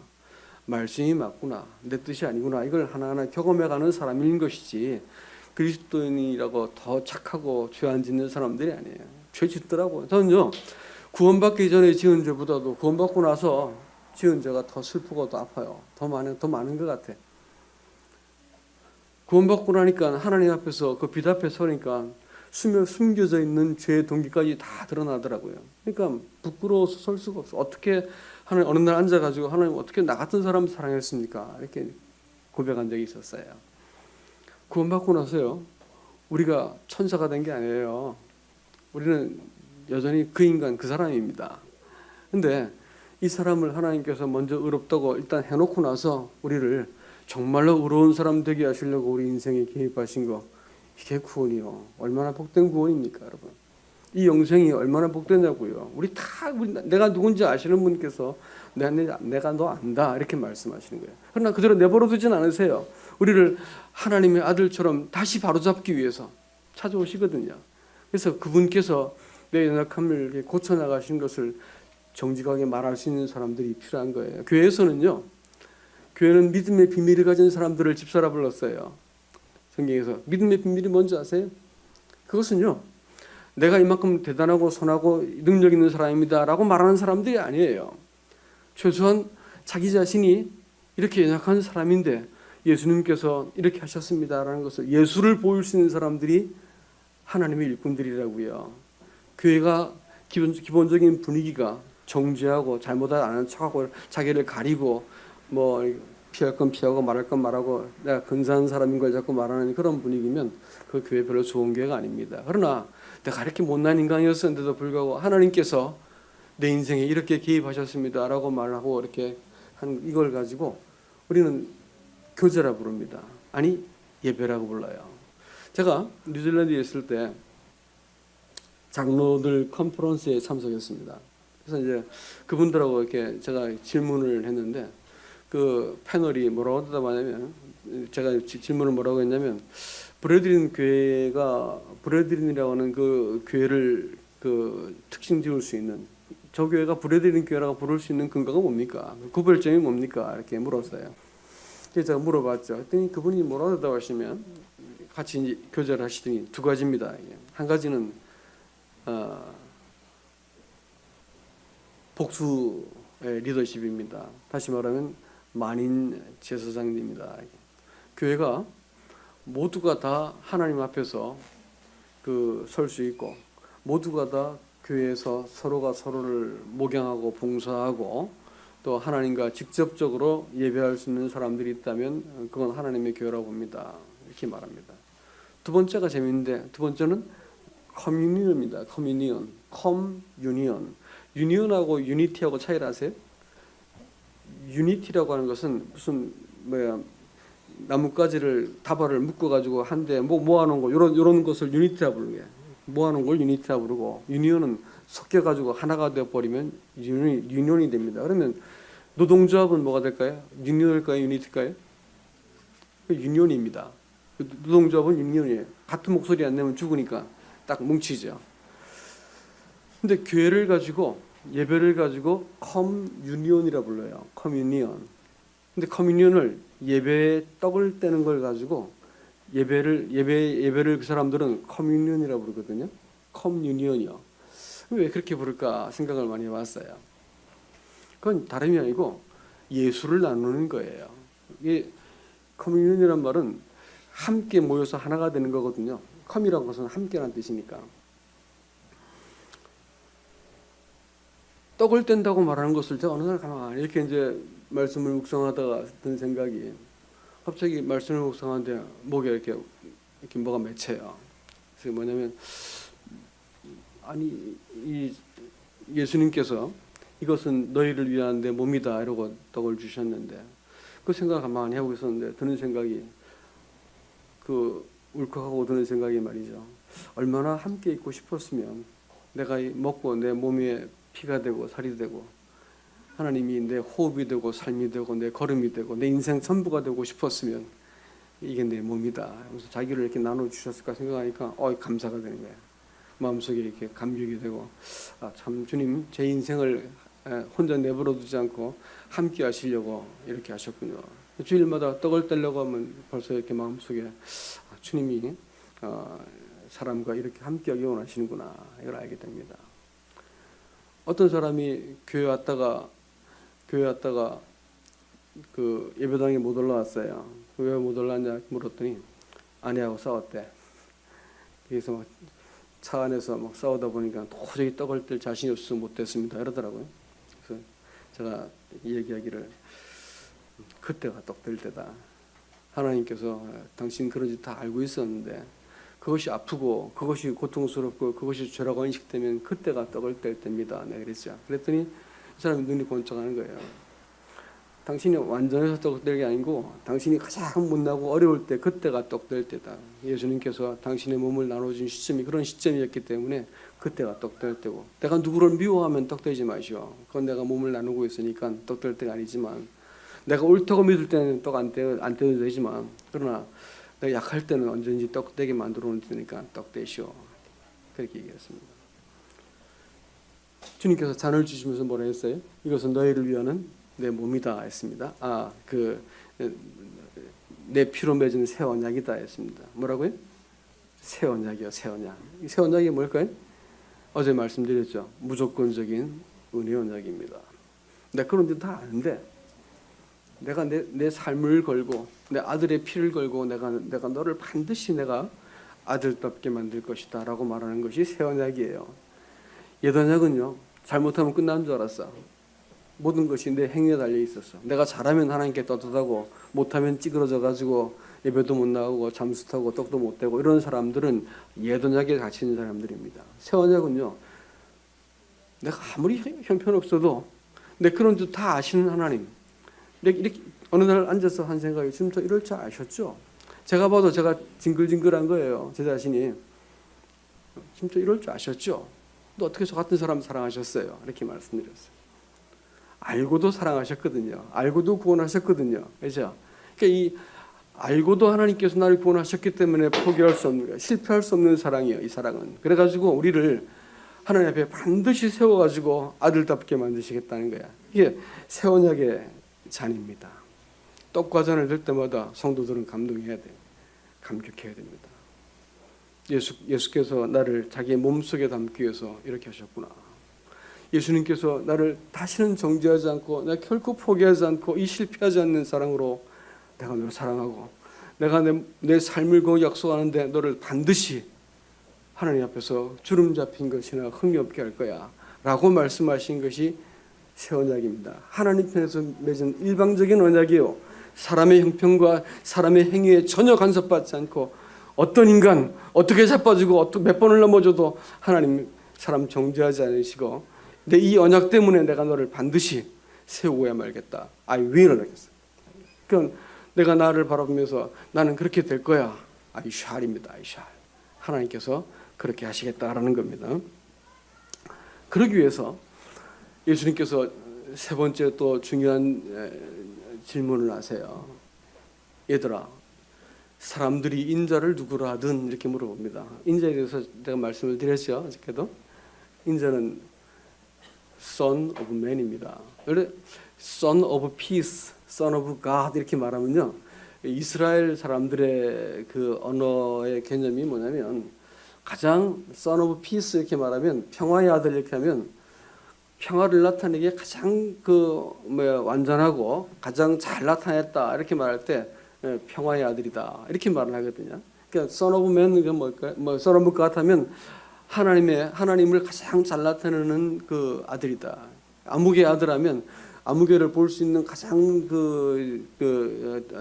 A: 말씀이 맞구나. 내 뜻이 아니구나. 이걸 하나하나 경험해가는 사람인 것이지 그리스도인이라고 더 착하고 죄 안 짓는 사람들이 아니에요. 죄 짓더라고요. 저는요 구원받기 전에 지은 죄보다도 구원받고 나서 지은 죄가 더 슬프고 더 아파요. 더 많은 것 같아. 구원받고 나니까 하나님 앞에서 그 빛 앞에 서니까 숨겨져 있는 죄의 동기까지 다 드러나더라고요. 그러니까 부끄러워서 설 수가 없어. 어떻게 하나님 어느 날 앉아가지고 하나님 어떻게 나 같은 사람 사랑했습니까? 이렇게 고백한 적이 있었어요. 구원받고 나서요 우리가 천사가 된 게 아니에요. 우리는 여전히 그 인간 그 사람입니다. 근데 이 사람을 하나님께서 먼저 의롭다고 일단 해놓고 나서 우리를 정말로 의로운 사람 되게 하시려고 우리 인생에 개입하신 거, 이게 구원이요. 얼마나 복된 구원입니까, 여러분? 이 영생이 얼마나 복되냐고요. 내가 누군지 아시는 분께서 내가 너 안다 이렇게 말씀하시는 거예요. 그러나 그대로 내버려 두진 않으세요. 우리를 하나님의 아들처럼 다시 바로잡기 위해서 찾아오시거든요. 그래서 그분께서 내 연약함을 고쳐나가신 것을 정직하게 말할 수 있는 사람들이 필요한 거예요. 교회는 믿음의 비밀을 가진 사람들을 집사라 불렀어요. 성경에서 믿음의 비밀이 뭔지 아세요? 그것은요 내가 이만큼 대단하고 선하고 능력 있는 사람입니다 라고 말하는 사람들이 아니에요. 최소한 자기 자신이 이렇게 연약한 사람인데 예수님께서 이렇게 하셨습니다라는 것을 예수를 보일 수 있는 사람들이 하나님의 일꾼들이라고요. 교회가 기본적인 분위기가 정죄하고 잘못 안 하는 척하고 자기를 가리고 뭐 피할 건 피하고 말할 건 말하고 내가 근사한 사람인 걸 자꾸 말하는 그런 분위기면 그 교회 별로 좋은 교회가 아닙니다. 그러나 내가 이렇게 못난 인간이었는데도 불구하고 하나님께서 내 인생에 이렇게 개입하셨습니다라고 말하고 이렇게 한 이걸 가지고 우리는 교제라 부릅니다. 아니 예배라고 불러요. 제가 뉴질랜드에 있을 때 장로들 컨퍼런스에 참석했습니다. 그래서 이제 그분들하고 이렇게 제가 질문을 했는데 그 패널이 뭐라고 대답하냐면 제가 질문을 뭐라고 했냐면 브레드린이라고 하는 그 교회를 그 특징 지을 수 있는 저 교회가 브레드린 교회라고 부를 수 있는 근거가 뭡니까? 구별점이 뭡니까? 이렇게 물었어요. 그래서 제가 물어봤죠. 그랬더니 그분이 뭐라고 대답하시면 같이 이제 교제를 하시더니 두 가지입니다. 한 가지는 복수의 리더십입니다. 다시 말하면 만인 제사장입니다. 교회가 모두가 다 하나님 앞에서 설 수 있고 모두가 다 교회에서 서로가 서로를 목양하고 봉사하고 또 하나님과 직접적으로 예배할 수 있는 사람들이 있다면 그건 하나님의 교회라고 봅니다. 이렇게 말합니다. 두 번째가 재미있는데 두 번째는 커뮤니언입니다. 커뮤니언, 컴유니언. 유니언하고 유니티하고 차이를 아세요? 유니티라고 하는 것은 무슨 나뭇가지를 다발을 묶어 가지고 한데 모아놓은 거 이런 것을 유니티라고 부르게. 모아놓은 걸 유니티라고 부르고 유니언은 섞여 가지고 하나가 되어 버리면 유니언이 됩니다. 그러면 노동조합은 뭐가 될까요? 유니언일까요? 유니티일까요? 유니언입니다. 노동조합은 유니언이에요. 같은 목소리 안 내면 죽으니까 딱 뭉치죠. 근데 교회를 가지고 예배를 가지고 커뮤니언이라 불러요. 커뮤니언. 근데 커뮤니언을 예배에 떡을 떼는 걸 가지고 예배를 그 사람들은 커뮤니언이라 부르거든요. 커뮤니언이요. 왜 그렇게 부를까 생각을 많이 해봤어요. 그건 다름이 아니고 예수를 나누는 거예요. 이 커뮤니언이란 말은 함께 모여서 하나가 되는 거거든요. 컴이라는 것은 함께라는 뜻이니까. 떡을 뗀다고 말하는 것을 제가 어느 날 가만히 이렇게 이제 말씀을 묵상하다가 든 생각이 갑자기 말씀을 묵상하는데 목에 이렇게 뭐가 맺혀요. 그래서 뭐냐면 아니 이 예수님께서 이것은 너희를 위한 내 몸이다 이러고 떡을 주셨는데 그 생각을 가만히 하고 있었는데 드는 생각이 울컥하고 드는 생각이 말이죠. 얼마나 함께 있고 싶었으면 내가 먹고 내 몸에 피가 되고 살이 되고 하나님이 내 호흡이 되고 삶이 되고 내 걸음이 되고 내 인생 전부가 되고 싶었으면 이게 내 몸이다. 그래서 자기를 이렇게 나눠 주셨을까 생각하니까 감사가 되는 거예요. 마음속에 이렇게 감격이 되고 참 주님 제 인생을 혼자 내버려 두지 않고 함께 하시려고 이렇게 하셨군요. 주일마다 떡을 떼려고 하면 벌써 이렇게 마음속에 주님이 사람과 이렇게 함께하기 원하시는구나 이걸 알게 됩니다. 어떤 사람이 교회 왔다가 그 예배당에 못 올라왔어요. 왜 못 올라왔냐 물었더니 아내하고 싸웠대. 그래서 차 안에서 막 싸우다 보니까 도저히 떡을 뗄 자신이 없어서 못 뗐습니다 이러더라고요. 그래서 제가 얘기하기를 그때가 떡 뗄 때다. 하나님께서 당신 그런 짓 다 알고 있었는데 그것이 아프고 그것이 고통스럽고 그것이 죄라고 인식되면 그때가 떡을 뗄 때입니다. 내가 그랬죠. 그랬더니 이 사람이 눈이 번쩍하는 거예요. 당신이 완전해서 떡 뗄 게 아니고 당신이 가장 못나고 어려울 때 그때가 떡 뗄 때다. 예수님께서 당신의 몸을 나눠준 시점이 그런 시점이었기 때문에 그때가 떡 뗄 때고 내가 누구를 미워하면 떡 떼지 마시오. 그건 내가 몸을 나누고 있으니까 떡 뗄 때가 아니지만 내가 옳다고 믿을 때는 떡 안 떼도 되지만 그러나 내가 약할 때는 언제든지 떡 떼게 만들어 놓을 테니까 떡 떼시오. 그렇게 얘기했습니다. 주님께서 잔을 주시면서 뭐라 했어요? 이것은 너희를 위하는 내 몸이다 했습니다. 내 피로 맺은 새 언약이다 했습니다. 뭐라고요? 새 언약이요, 새 언약. 이 새 언약이 뭘까요? 어제 말씀드렸죠. 무조건적인 은혜 언약입니다. 내가 그런 줄 다 아는데 내가 내 삶을 걸고 내 아들의 피를 걸고 내가 너를 반드시 내가 아들답게 만들 것이다라고 말하는 것이 새 언약이에요. 옛언약은요, 잘못하면 끝나는 줄 알았어. 모든 것이 내 행위에 달려 있었어. 내가 잘하면 하나님께 떳떳하고 못하면 찌그러져 가지고 예배도 못 나오고 잠수 타고 떡도 못 대고, 이런 사람들은 옛언약에 갇힌 사람들입니다. 새 언약은요, 내가 아무리 형편없어도 내 그런 줄 다 아시는 하나님, 내가 이렇게 어느 날 앉아서 한 생각이, 지금 저 이럴 줄 아셨죠? 제가 봐도 제가 징글징글한 거예요. 제 자신이. 지금 저 이럴 줄 아셨죠? 또 어떻게 저 같은 사람 사랑하셨어요? 이렇게 말씀드렸어요. 알고도 사랑하셨거든요. 알고도 구원하셨거든요. 그렇죠? 그러니까 이 알고도 하나님께서 나를 구원하셨기 때문에 포기할 수 없는 거예요. 실패할 수 없는 사랑이에요. 이 사랑은. 그래가지고 우리를 하나님 앞에 반드시 세워가지고 아들답게 만드시겠다는 거야. 이게 새 언약의 잔입니다. 떡과잔을 들 때마다 성도들은 감동해야 돼요. 감격해야 됩니다. 예수께서 나를 자기의 몸속에 담기 위해서 이렇게 하셨구나. 예수님께서 나를 다시는 정죄하지 않고, 내가 결코 포기하지 않고, 이 실패하지 않는 사랑으로 내가 너를 사랑하고, 내가 내 삶을 그 약속하는데 너를 반드시 하나님 앞에서 주름 잡힌 것이나 흠이 없게 할 거야 라고 말씀하신 것이 새 언약입니다. 하나님 편에서 맺은 일방적인 언약이요, 사람의 형편과 사람의 행위에 전혀 간섭받지 않고, 어떤 인간 어떻게 자빠지고 몇 번을 넘어져도 하나님 사람 정죄하지 않으시고, 내 이 언약 때문에 내가 너를 반드시 세우고야 말겠다. I will 하겠어. 그러니까 내가 나를 바라보면서 나는 그렇게 될 거야. I shall입니다. I shall. 하나님께서 그렇게 하시겠다라는 겁니다. 그러기 위해서 예수님께서 세 번째 또 중요한 질문을 하세요. 얘들아, 사람들이 인자를 누구라 하든 이렇게 물어봅니다. 인자에 대해서 제가 말씀을 드렸죠. 어저께도. 인자는 Son of Man입니다. 원래 Son of Peace, Son of God 이렇게 말하면요, 이스라엘 사람들의 그 언어의 개념이 뭐냐면, 가장 Son of Peace 이렇게 말하면, 평화의 아들 이렇게 하면 평화를 나타내기에 가장 완전하고 가장 잘 나타냈다 이렇게 말할 때 평화의 아들이다 이렇게 말을 하거든요. 그러니까 Son of Man 이건 뭘까요? Son of God 하면 하나님을 가장 잘 나타내는 그 아들이다. 아무개 아들하면 아무개를 볼 수 있는 가장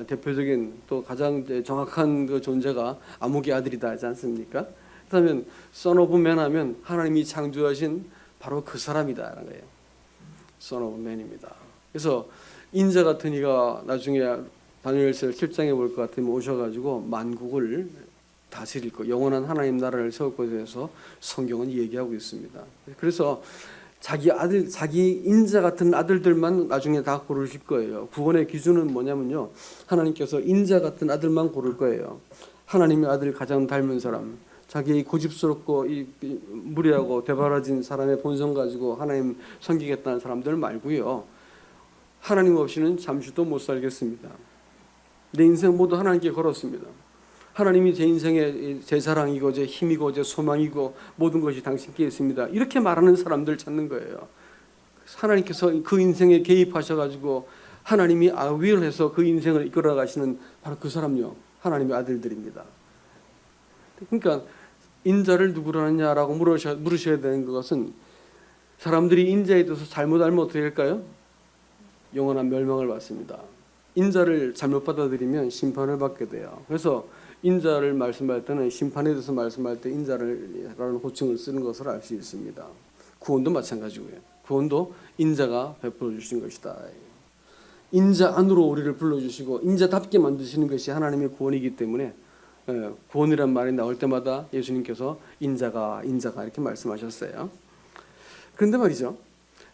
A: 대표적인 또 가장 정확한 그 존재가 아무개 아들이다 하지 않습니까? 그렇다면 Son of Man 하면 하나님이 창조하신 바로 그 사람이다라는 거예요. Son of Man입니다. 그래서 인자 같은 이가 나중에 다니엘서 7장에 볼 것 같으면 오셔가지고 만국을 다스릴 것, 영원한 하나님 나라를 세울 것에 대해서 성경은 얘기하고 있습니다. 그래서 자기 인자 같은 아들들만 나중에 다 고르실 거예요. 구원의 기준은 뭐냐면요, 하나님께서 인자 같은 아들만 고를 거예요. 하나님의 아들 가장 닮은 사람, 자기 고집스럽고 무리하고 되바라진 사람의 본성 가지고 하나님 섬기겠다는 사람들 말고요, 하나님 없이는 잠시도 못 살겠습니다. 내 인생 모두 하나님께 걸었습니다. 하나님이 제 인생의 제 사랑이고 제 힘이고 제 소망이고 모든 것이 당신께 있습니다. 이렇게 말하는 사람들 찾는 거예요. 하나님께서 그 인생에 개입하셔가지고 하나님이 I will 해서 그 인생을 이끌어 가시는 바로 그 사람요, 하나님의 아들들입니다. 그러니까 인자를 누구로 하느냐라고 물으셔야 되는 것은, 사람들이 인자에 대해서 잘못 알면 어떻게 될까요? 영원한 멸망을 받습니다. 인자를 잘못 받아들이면 심판을 받게 돼요. 그래서 인자를 말씀할 때는, 심판에 대해서 말씀할 때 인자라는 호칭을 쓰는 것을 알 수 있습니다. 구원도 마찬가지고요. 구원도 인자가 베풀어 주신 것이다. 인자 안으로 우리를 불러주시고 인자답게 만드시는 것이 하나님의 구원이기 때문에, 구원이란 말이 나올 때마다 예수님께서 인자가 이렇게 말씀하셨어요. 그런데 말이죠,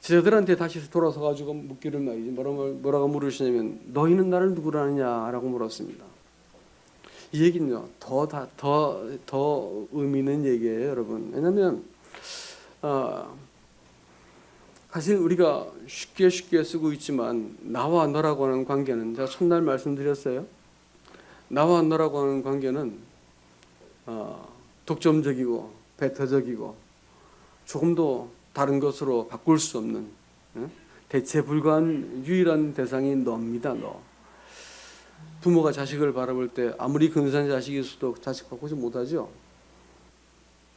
A: 제자들한테 다시 돌아서 가지고 묻기를 말이지, 뭐라고 물으시냐면, 너희는 나를 누구라 하느냐라고 물었습니다. 이 얘기는요, 더 의미 있는 얘기예요, 여러분. 왜냐하면 사실 우리가 쉽게 쓰고 있지만, 나와 너라고 하는 관계는, 제가 첫날 말씀드렸어요. 나와 너라고 하는 관계는 독점적이고 배타적이고 조금도 다른 것으로 바꿀 수 없는, 대체 불가한 유일한 대상이 너입니다. 너. 부모가 자식을 바라볼 때 아무리 근사한 자식이 있어도 자식 바꾸지 못하죠.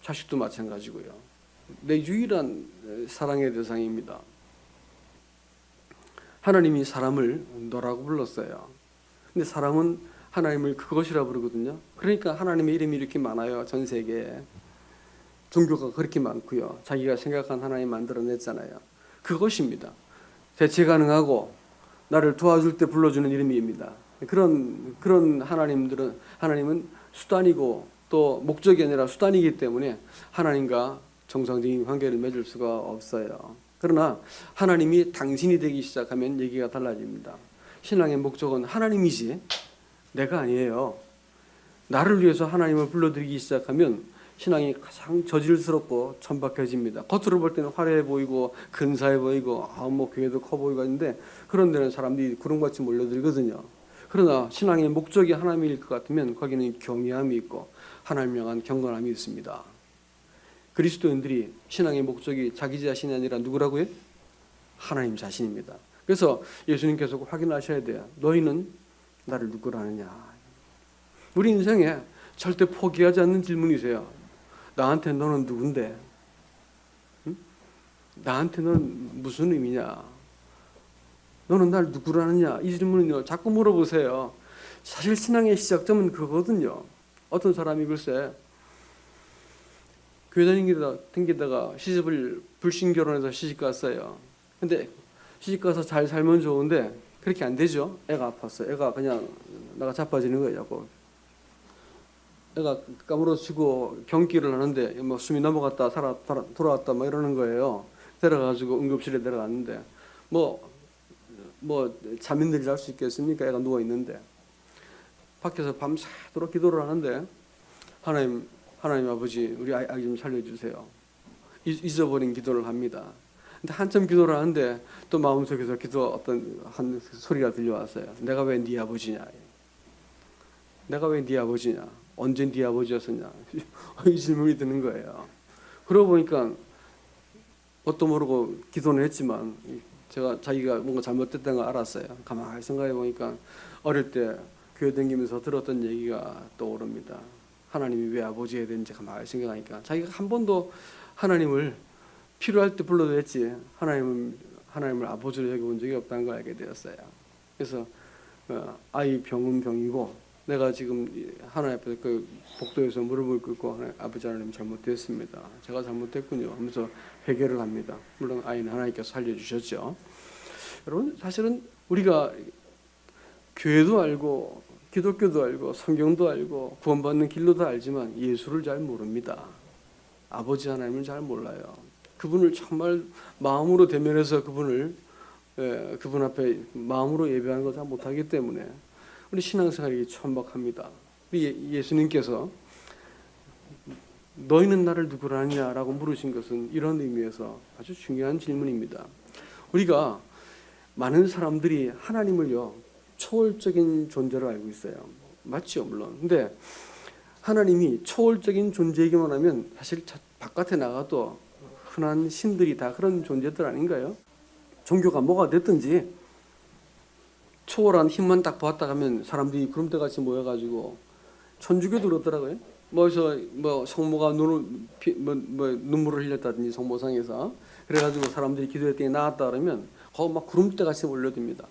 A: 자식도 마찬가지고요. 내 유일한 사랑의 대상입니다. 하나님이 사람을 너라고 불렀어요. 근데 사람은 하나님을 그것이라 부르거든요. 그러니까 하나님의 이름이 이렇게 많아요. 전 세계에. 종교가 그렇게 많고요. 자기가 생각한 하나님 만들어냈잖아요. 그것입니다. 대체 가능하고 나를 도와줄 때 불러주는 이름입니다. 그런 하나님은 수단이고 또 목적이 아니라 수단이기 때문에 하나님과 정상적인 관계를 맺을 수가 없어요. 그러나 하나님이 당신이 되기 시작하면 얘기가 달라집니다. 신앙의 목적은 하나님이지 내가 아니에요. 나를 위해서 하나님을 불러들이기 시작하면 신앙이 가장 저질스럽고 천박해집니다. 겉으로 볼 때는 화려해 보이고 근사해 보이고 뭐 교회도 커 보이고 하는데 그런 데는 사람들이 구름같이 몰려들거든요. 그러나 신앙의 목적이 하나님일 것 같으면 거기는 경외함이 있고 하나님 향한 경건함이 있습니다. 그리스도인들이 신앙의 목적이 자기 자신이 아니라 누구라고요? 하나님 자신입니다. 그래서 예수님께서 확인하셔야 돼요. 너희는 나를 누구라 하느냐. 우리 인생에 절대 포기하지 않는 질문이세요. 나한테 너는 누군데? 응? 나한테 너는 무슨 의미냐? 너는 날 누구라 하느냐? 이 질문은요, 자꾸 물어보세요. 사실 신앙의 시작점은 그거거든요. 어떤 사람이 글쎄 교회 다니다가 시집을 불신 결혼해서 시집 갔어요. 근데 시집 가서 잘 살면 좋은데 그렇게 안 되죠. 애가 아팠어. 애가 그냥 나가 자빠지는 거예요. 애가 까무러치고 경기를 하는데 뭐 숨이 넘어갔다 돌아왔다 뭐 이러는 거예요. 데려가지고 응급실에 데려갔는데 뭐 잠인들이 잘 수 있겠습니까? 애가 누워 있는데 밖에서 밤새도록 기도를 하는데 하나님 아버지 우리 아이 좀 살려주세요. 잊어버린 기도를 합니다. 근데 한참 기도를 하는데 또 마음속에서 어떤 한 소리가 들려왔어요. 내가 왜 네 아버지냐? 내가 왜 네 아버지냐? 언제 네 아버지였었냐? 이 질문이 드는 거예요. 그러고 보니까 뭣도 모르고 기도는 했지만 자기가 뭔가 잘못됐다는 걸 알았어요. 가만히 생각해 보니까 어릴 때 교회 다니면서 들었던 얘기가 떠오릅니다. 하나님이 왜 아버지 해야 되는지 가만히 생각하니까 자기가 한 번도 하나님을 필요할 때 불러도 했지 하나님을 아버지로 여겨본 적이 없다는 걸 알게 되었어요. 그래서 아이 병은 병이고 내가 지금 하나님 앞에서 그 복도에서 무릎을 꿇고 아버지 하나님 잘못됐습니다. 제가 잘못했군요 하면서 회개를 합니다. 물론 아이는 하나님께서 살려주셨죠. 여러분 사실은 우리가 교회도 알고 기독교도 알고 성경도 알고 구원받는 길로도 알지만 예수를 잘 모릅니다. 아버지 하나님을 잘 몰라요. 그분을 정말 마음으로 대면해서 그분 앞에 마음으로 예배하는 걸 잘 못하기 때문에 우리 신앙생활이 천박합니다. 예수님께서 너희는 나를 누구라 하냐라고 물으신 것은 이런 의미에서 아주 중요한 질문입니다. 우리가 많은 사람들이 하나님을요 초월적인 존재로 알고 있어요. 맞죠, 물론. 근데 하나님이 초월적인 존재이기만 하면 사실 바깥에 나가도 흔한 신들이 다 그런 존재들 아닌가요? 종교가 뭐가 됐든지 초월한 힘만 딱 보았다 하면 사람들이 구름대같이 모여가지고 천주교도 그렇더라고요. 성모가 눈물을 흘렸다든지 성모상에서 그래가지고 사람들이 기도했더니 나았다 그러면 거기 막 구름대같이 몰려듭니다.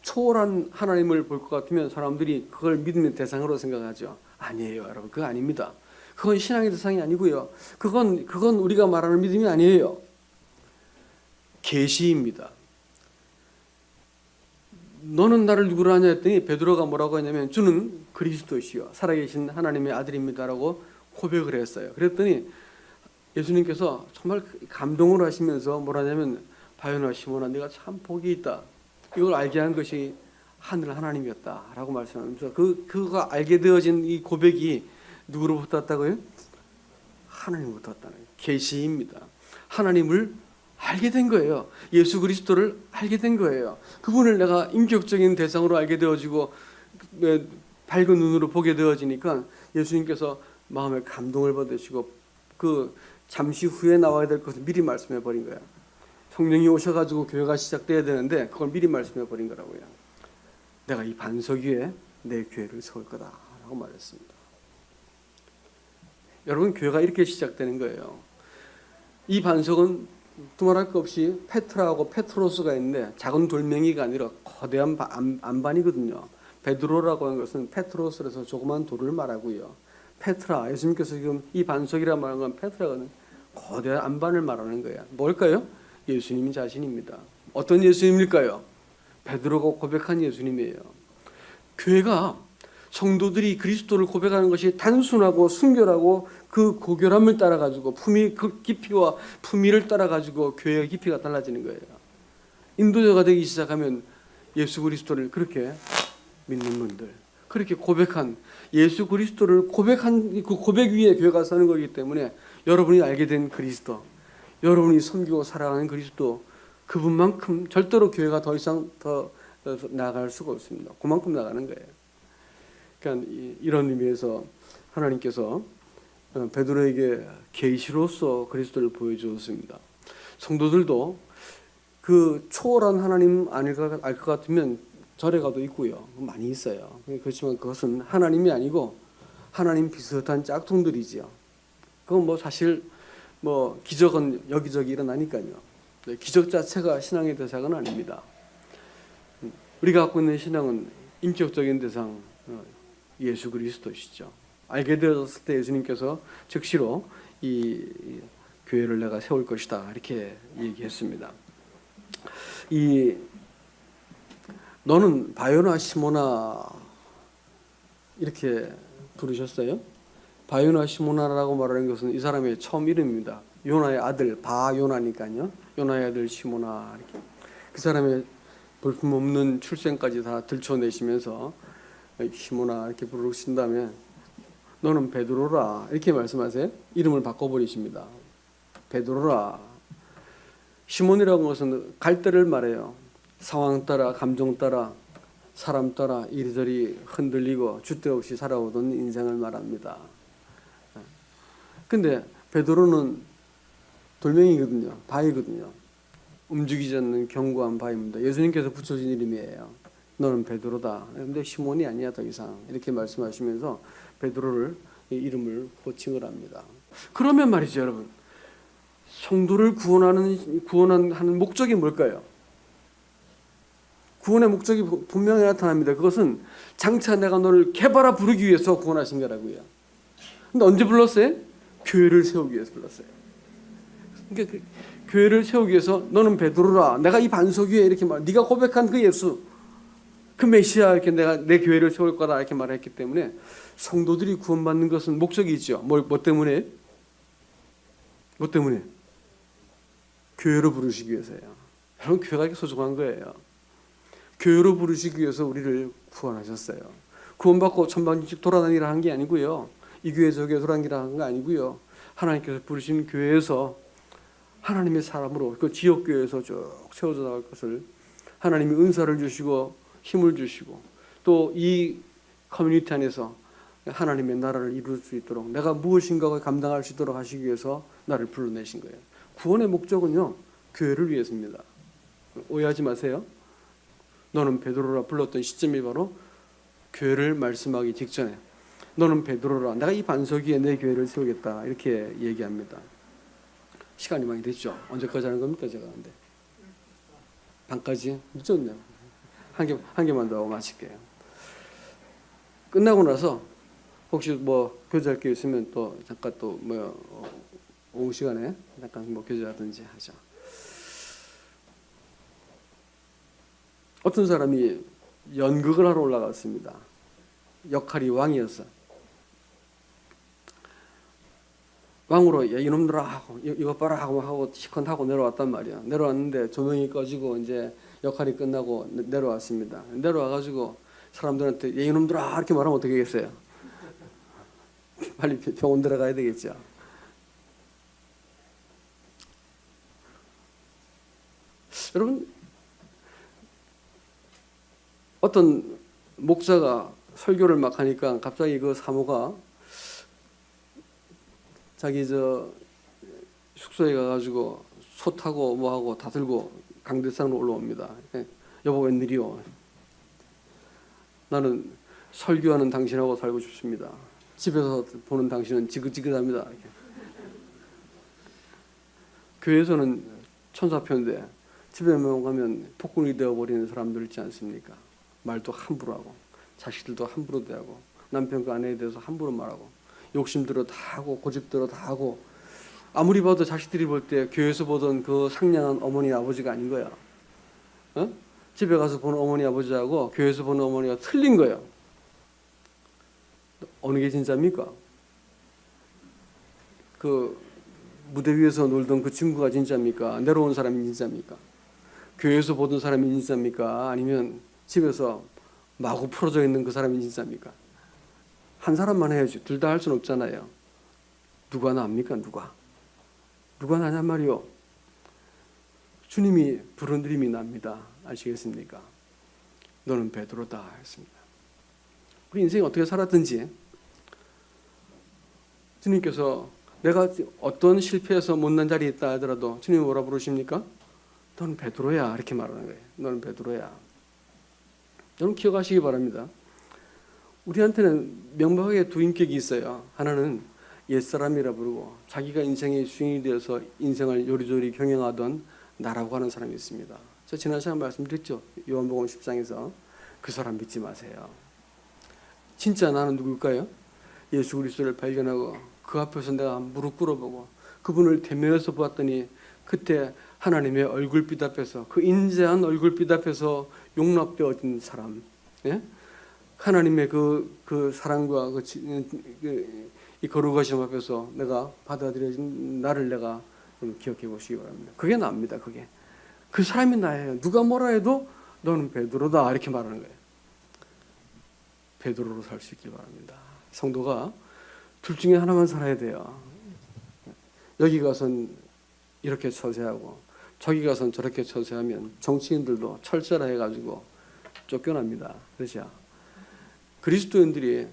A: 초월한 하나님을 볼 것 같으면 사람들이 그걸 믿음의 대상으로 생각하죠. 아니에요, 여러분. 그거 아닙니다. 그건 신앙의 대상이 아니고요. 그건 우리가 말하는 믿음이 아니에요. 계시입니다. 너는 나를 누구라 하냐 했더니 베드로가 뭐라고 했냐면 주는 그리스도시요 살아계신 하나님의 아들입니다라고 고백을 했어요. 그랬더니 예수님께서 정말 감동을 하시면서 뭐라냐면 바요나 시몬아 네가 참 복이 있다. 이걸 알게 한 것이 하늘 하나님이었다라고 말씀하면서 그거 알게 되어진 이 고백이 누구로부터 왔다고요? 하나님으로부터 왔다는 계시입니다. 하나님을 알게 된 거예요. 예수 그리스도를 알게 된 거예요. 그분을 내가 인격적인 대상으로 알게 되어지고 밝은 눈으로 보게 되어지니까 예수님께서 마음에 감동을 받으시고 그 잠시 후에 나와야 될 것을 미리 말씀해 버린 거예요. 성령이 오셔가지고 교회가 시작돼야 되는데 그걸 미리 말씀해 버린 거라고요. 내가 이 반석 위에 내 교회를 세울 거다라고 말했습니다. 여러분, 교회가 이렇게 시작되는 거예요. 이 반석은 두말할 것 없이 페트라하고 페트로스가 있는데 작은 돌멩이가 아니라 거대한 안반이거든요. 베드로라고 하는 것은 페트로스에서 조그만 돌을 말하고요. 페트라, 예수님께서 지금 이 반석이라 말하는 건 페트라는 거대한 안반을 말하는 거예요. 뭘까요? 예수님 자신입니다. 어떤 예수님일까요? 베드로가 고백한 예수님이에요. 교회가 성도들이 그리스도를 고백하는 것이 단순하고 순결하고 그 고결함을 따라가지고 그 깊이와 품위를 따라가지고 교회의 깊이가 달라지는 거예요. 인도자가 되기 시작하면 예수 그리스도를 그렇게 믿는 분들, 그렇게 고백한 예수 그리스도를 고백한 그 고백 위에 교회가 서는 거기 때문에 여러분이 알게 된 그리스도, 여러분이 섬기고 사랑하는 그리스도, 그분만큼 절대로 교회가 더 이상 더 나아갈 수가 없습니다. 그만큼 나가는 거예요. 그러니까 이런 의미에서 하나님께서 베드로에게 계시로서 그리스도를 보여주었습니다. 성도들도 그 초월한 하나님 알 것 같으면 절에 가도 있고요. 많이 있어요. 그렇지만 그것은 하나님이 아니고 하나님 비슷한 짝퉁들이지요. 그건 뭐 사실 뭐 기적은 여기저기 일어나니까요. 기적 자체가 신앙의 대상은 아닙니다. 우리가 갖고 있는 신앙은 인격적인 대상 예수 그리스도시죠. 알게 되었을 때 예수님께서 즉시로 이 교회를 내가 세울 것이다 이렇게 얘기했습니다. 너는 바요나 시모나 이렇게 부르셨어요? 바요나 시모나라고 말하는 것은 이 사람의 처음 이름입니다. 요나의 아들 바요나니까요. 요나의 아들 시모나 이렇게 그 사람의 볼품없는 출생까지 다 들춰내시면서 시모나 이렇게 부르신 다음에 너는 베드로라 이렇게 말씀하세요. 이름을 바꿔버리십니다. 베드로라. 시몬이라는 것은 갈대를 말해요. 상황 따라 감정 따라 사람 따라 이리저리 흔들리고 줏대 없이 살아오던 인생을 말합니다. 근데 베드로는 돌멩이거든요. 바위거든요. 움직이지 않는 견고한 바위입니다. 예수님께서 붙여진 이름이에요. 너는 베드로다. 그런데 시몬이 아니야 더 이상 이렇게 말씀하시면서 베드로를 이름을 호칭을 합니다. 그러면 말이죠, 여러분. 성도를 구원하는 목적이 뭘까요? 구원의 목적이 분명히 나타납니다. 그것은 장차 내가 너를 개발하 부르기 위해서 구원하신 거라고요. 근데 언제 불렀어요? 교회를 세우기 위해서 불렀어요. 그러니까 교회를 세우기 위해서 너는 베드로라. 내가 이 반석 위에 이렇게 네가 고백한 그 예수, 그 메시아 이렇게 내가 내 교회를 세울 거다 이렇게 말했기 때문에 성도들이 구원받는 것은 목적이 있죠. 뭐 때문에? 뭐 때문에? 교회로 부르시기 위해서요. 여러분, 교회가 이렇게 소중한 거예요. 교회로 부르시기 위해서 우리를 구원하셨어요. 구원받고 천방지축 돌아다니라 한 게 아니고요. 이 교회 저 교회 돌아다니라 한 거 아니고요. 하나님께서 부르신 교회에서 하나님의 사람으로 그 지역교회에서 쭉 세워져 나갈 것을 하나님이 은사를 주시고 힘을 주시고 또 이 커뮤니티 안에서 하나님의 나라를 이룰 수 있도록 내가 무엇인가 감당할 수 있도록 하시기 위해서 나를 불러내신 거예요. 구원의 목적은요, 교회를 위해서입니다. 오해하지 마세요. 너는 베드로라 불렀던 시점이 바로 교회를 말씀하기 직전에 너는 베드로라 내가 이 반석 위에 내 교회를 세우겠다 이렇게 얘기합니다. 시간이 많이 됐죠. 언제까지 하는 겁니까 제가? 근데 반까지 늦었네요. 한 개만 더 마칠게요. 끝나고 나서 혹시 뭐 교제할 게 있으면 또 잠깐 또 오후 시간에 잠깐 뭐 교제하든지 하죠. 어떤 사람이 연극을 하러 올라갔습니다. 역할이 왕이었어. 왕으로 야 이놈들아 하고 이것 봐라 하고 시컨 하고 내려왔단 말이야. 내려왔는데 조명이 꺼지고 이제 역할이 끝나고 내려왔습니다. 내려와가지고 사람들한테 야 이놈들아 이렇게 말하면 어떻게 하겠어요? 빨리 병원 들어가야 되겠죠. 여러분, 어떤 목사가 설교를 막 하니까 갑자기 그 사모가 자기 숙소에 가가지고 소 타고 뭐하고 다 들고 강대상으로 올라옵니다. 여보 웬일이요? 나는 설교하는 당신하고 살고 싶습니다. 집에서 보는 당신은 지긋지긋합니다. 이렇게. 교회에서는 천사편인데 집에만 가면 폭군이 되어버리는 사람들 있지 않습니까? 말도 함부로 하고 자식들도 함부로 대하고 남편과 아내에 대해서 함부로 말하고 욕심대로 다 하고 고집대로 다 하고 아무리 봐도 자식들이 볼 때 교회에서 보던 그 상냥한 어머니 아버지가 아닌 거야. 어? 집에 가서 보는 어머니 아버지하고 교회에서 보는 어머니가 틀린 거예요. 어느 게 진짜입니까? 그 무대 위에서 놀던 그 친구가 진짜입니까? 내려온 사람이 진짜입니까? 교회에서 보던 사람이 진짜입니까? 아니면 집에서 마구 풀어져 있는 그 사람이 진짜입니까? 한 사람만 해야지. 둘 다 할 수는 없잖아요. 누가 납니까? 누가 나냔 말이요. 주님이 부른 이름이 납니다. 아시겠습니까? 너는 베드로다 했습니다. 우리 인생이 어떻게 살았든지 주님께서 내가 어떤 실패해서 못난 자리에 있다 하더라도 주님이 뭐라 부르십니까? 너는 베드로야 이렇게 말하는 거예요. 너는 베드로야. 여러분 기억하시기 바랍니다. 우리한테는 명백하게 두 인격이 있어요. 하나는 옛사람이라 부르고 자기가 인생의 주인이 되어서 인생을 요리조리 경영하던 나라고 하는 사람이 있습니다. 저 지난 시간에 말씀드렸죠. 요한복음 10장에서 그 사람 믿지 마세요. 진짜 나는 누굴까요? 예수 그리스도를 발견하고 그 앞에서 내가 무릎 꿇어보고 그분을 대면해서 보았더니 그때 하나님의 얼굴빛 앞에서 그 인자한 얼굴빛 앞에서 용납되어진 사람, 예? 하나님의 그 사랑과 이 거룩하심 앞에서 내가 받아들여진 나를 내가 좀 기억해 보시기 바랍니다. 그게 납니다. 그게 그 사람이 나예요. 누가 뭐라 해도 너는 베드로다 이렇게 말하는 거예요. 베드로로 살 수 있길 바랍니다. 성도가 둘 중에 하나만 살아야 돼요. 여기 가선 이렇게 처세하고 저기 가선 저렇게 처세하면 정치인들도 철저라 해가지고 쫓겨납니다. 그렇죠? 그리스도인들이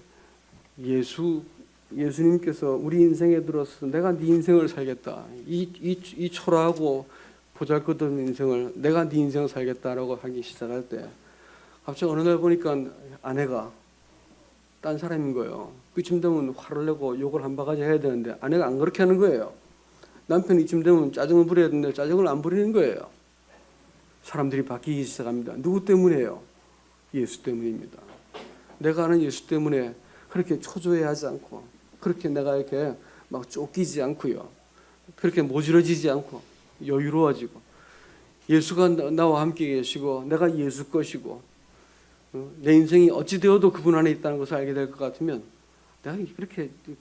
A: 예수님께서 우리 인생에 들어서 내가 네 인생을 살겠다. 이 초라하고 보잘것없는 인생을 내가 네 인생을 살겠다라고 하기 시작할 때 갑자기 어느 날 보니까 아내가 딴 사람인 거예요. 이쯤 되면 화를 내고 욕을 한 바가지 해야 되는데 아내가 안 그렇게 하는 거예요. 남편이 이쯤 되면 짜증을 부려야 되는데 짜증을 안 부리는 거예요. 사람들이 바뀌기 시작합니다. 누구 때문에요? 예수 때문입니다. 내가 아는 예수 때문에 그렇게 초조해하지 않고 그렇게 내가 이렇게 막 쫓기지 않고요. 그렇게 모질어지지 않고 여유로워지고 예수가 나와 함께 계시고 내가 예수 것이고 내 인생이 어찌 되어도 그분 안에 있다는 것을 알게 될 것 같으면 내가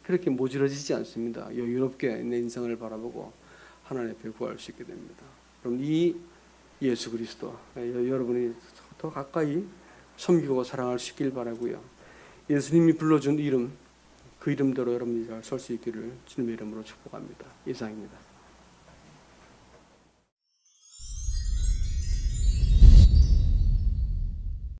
A: 그렇게 모질어지지 않습니다. 여유롭게 내 인생을 바라보고 하나님 앞에 구할 수 있게 됩니다. 그럼 이 예수 그리스도 여러분이 더 가까이 섬기고 사랑할 수 있길 바라고요. 예수님이 불러준 이름 그 이름대로 여러분이 잘 설 수 있기를 주님의 이름으로 축복합니다. 이상입니다.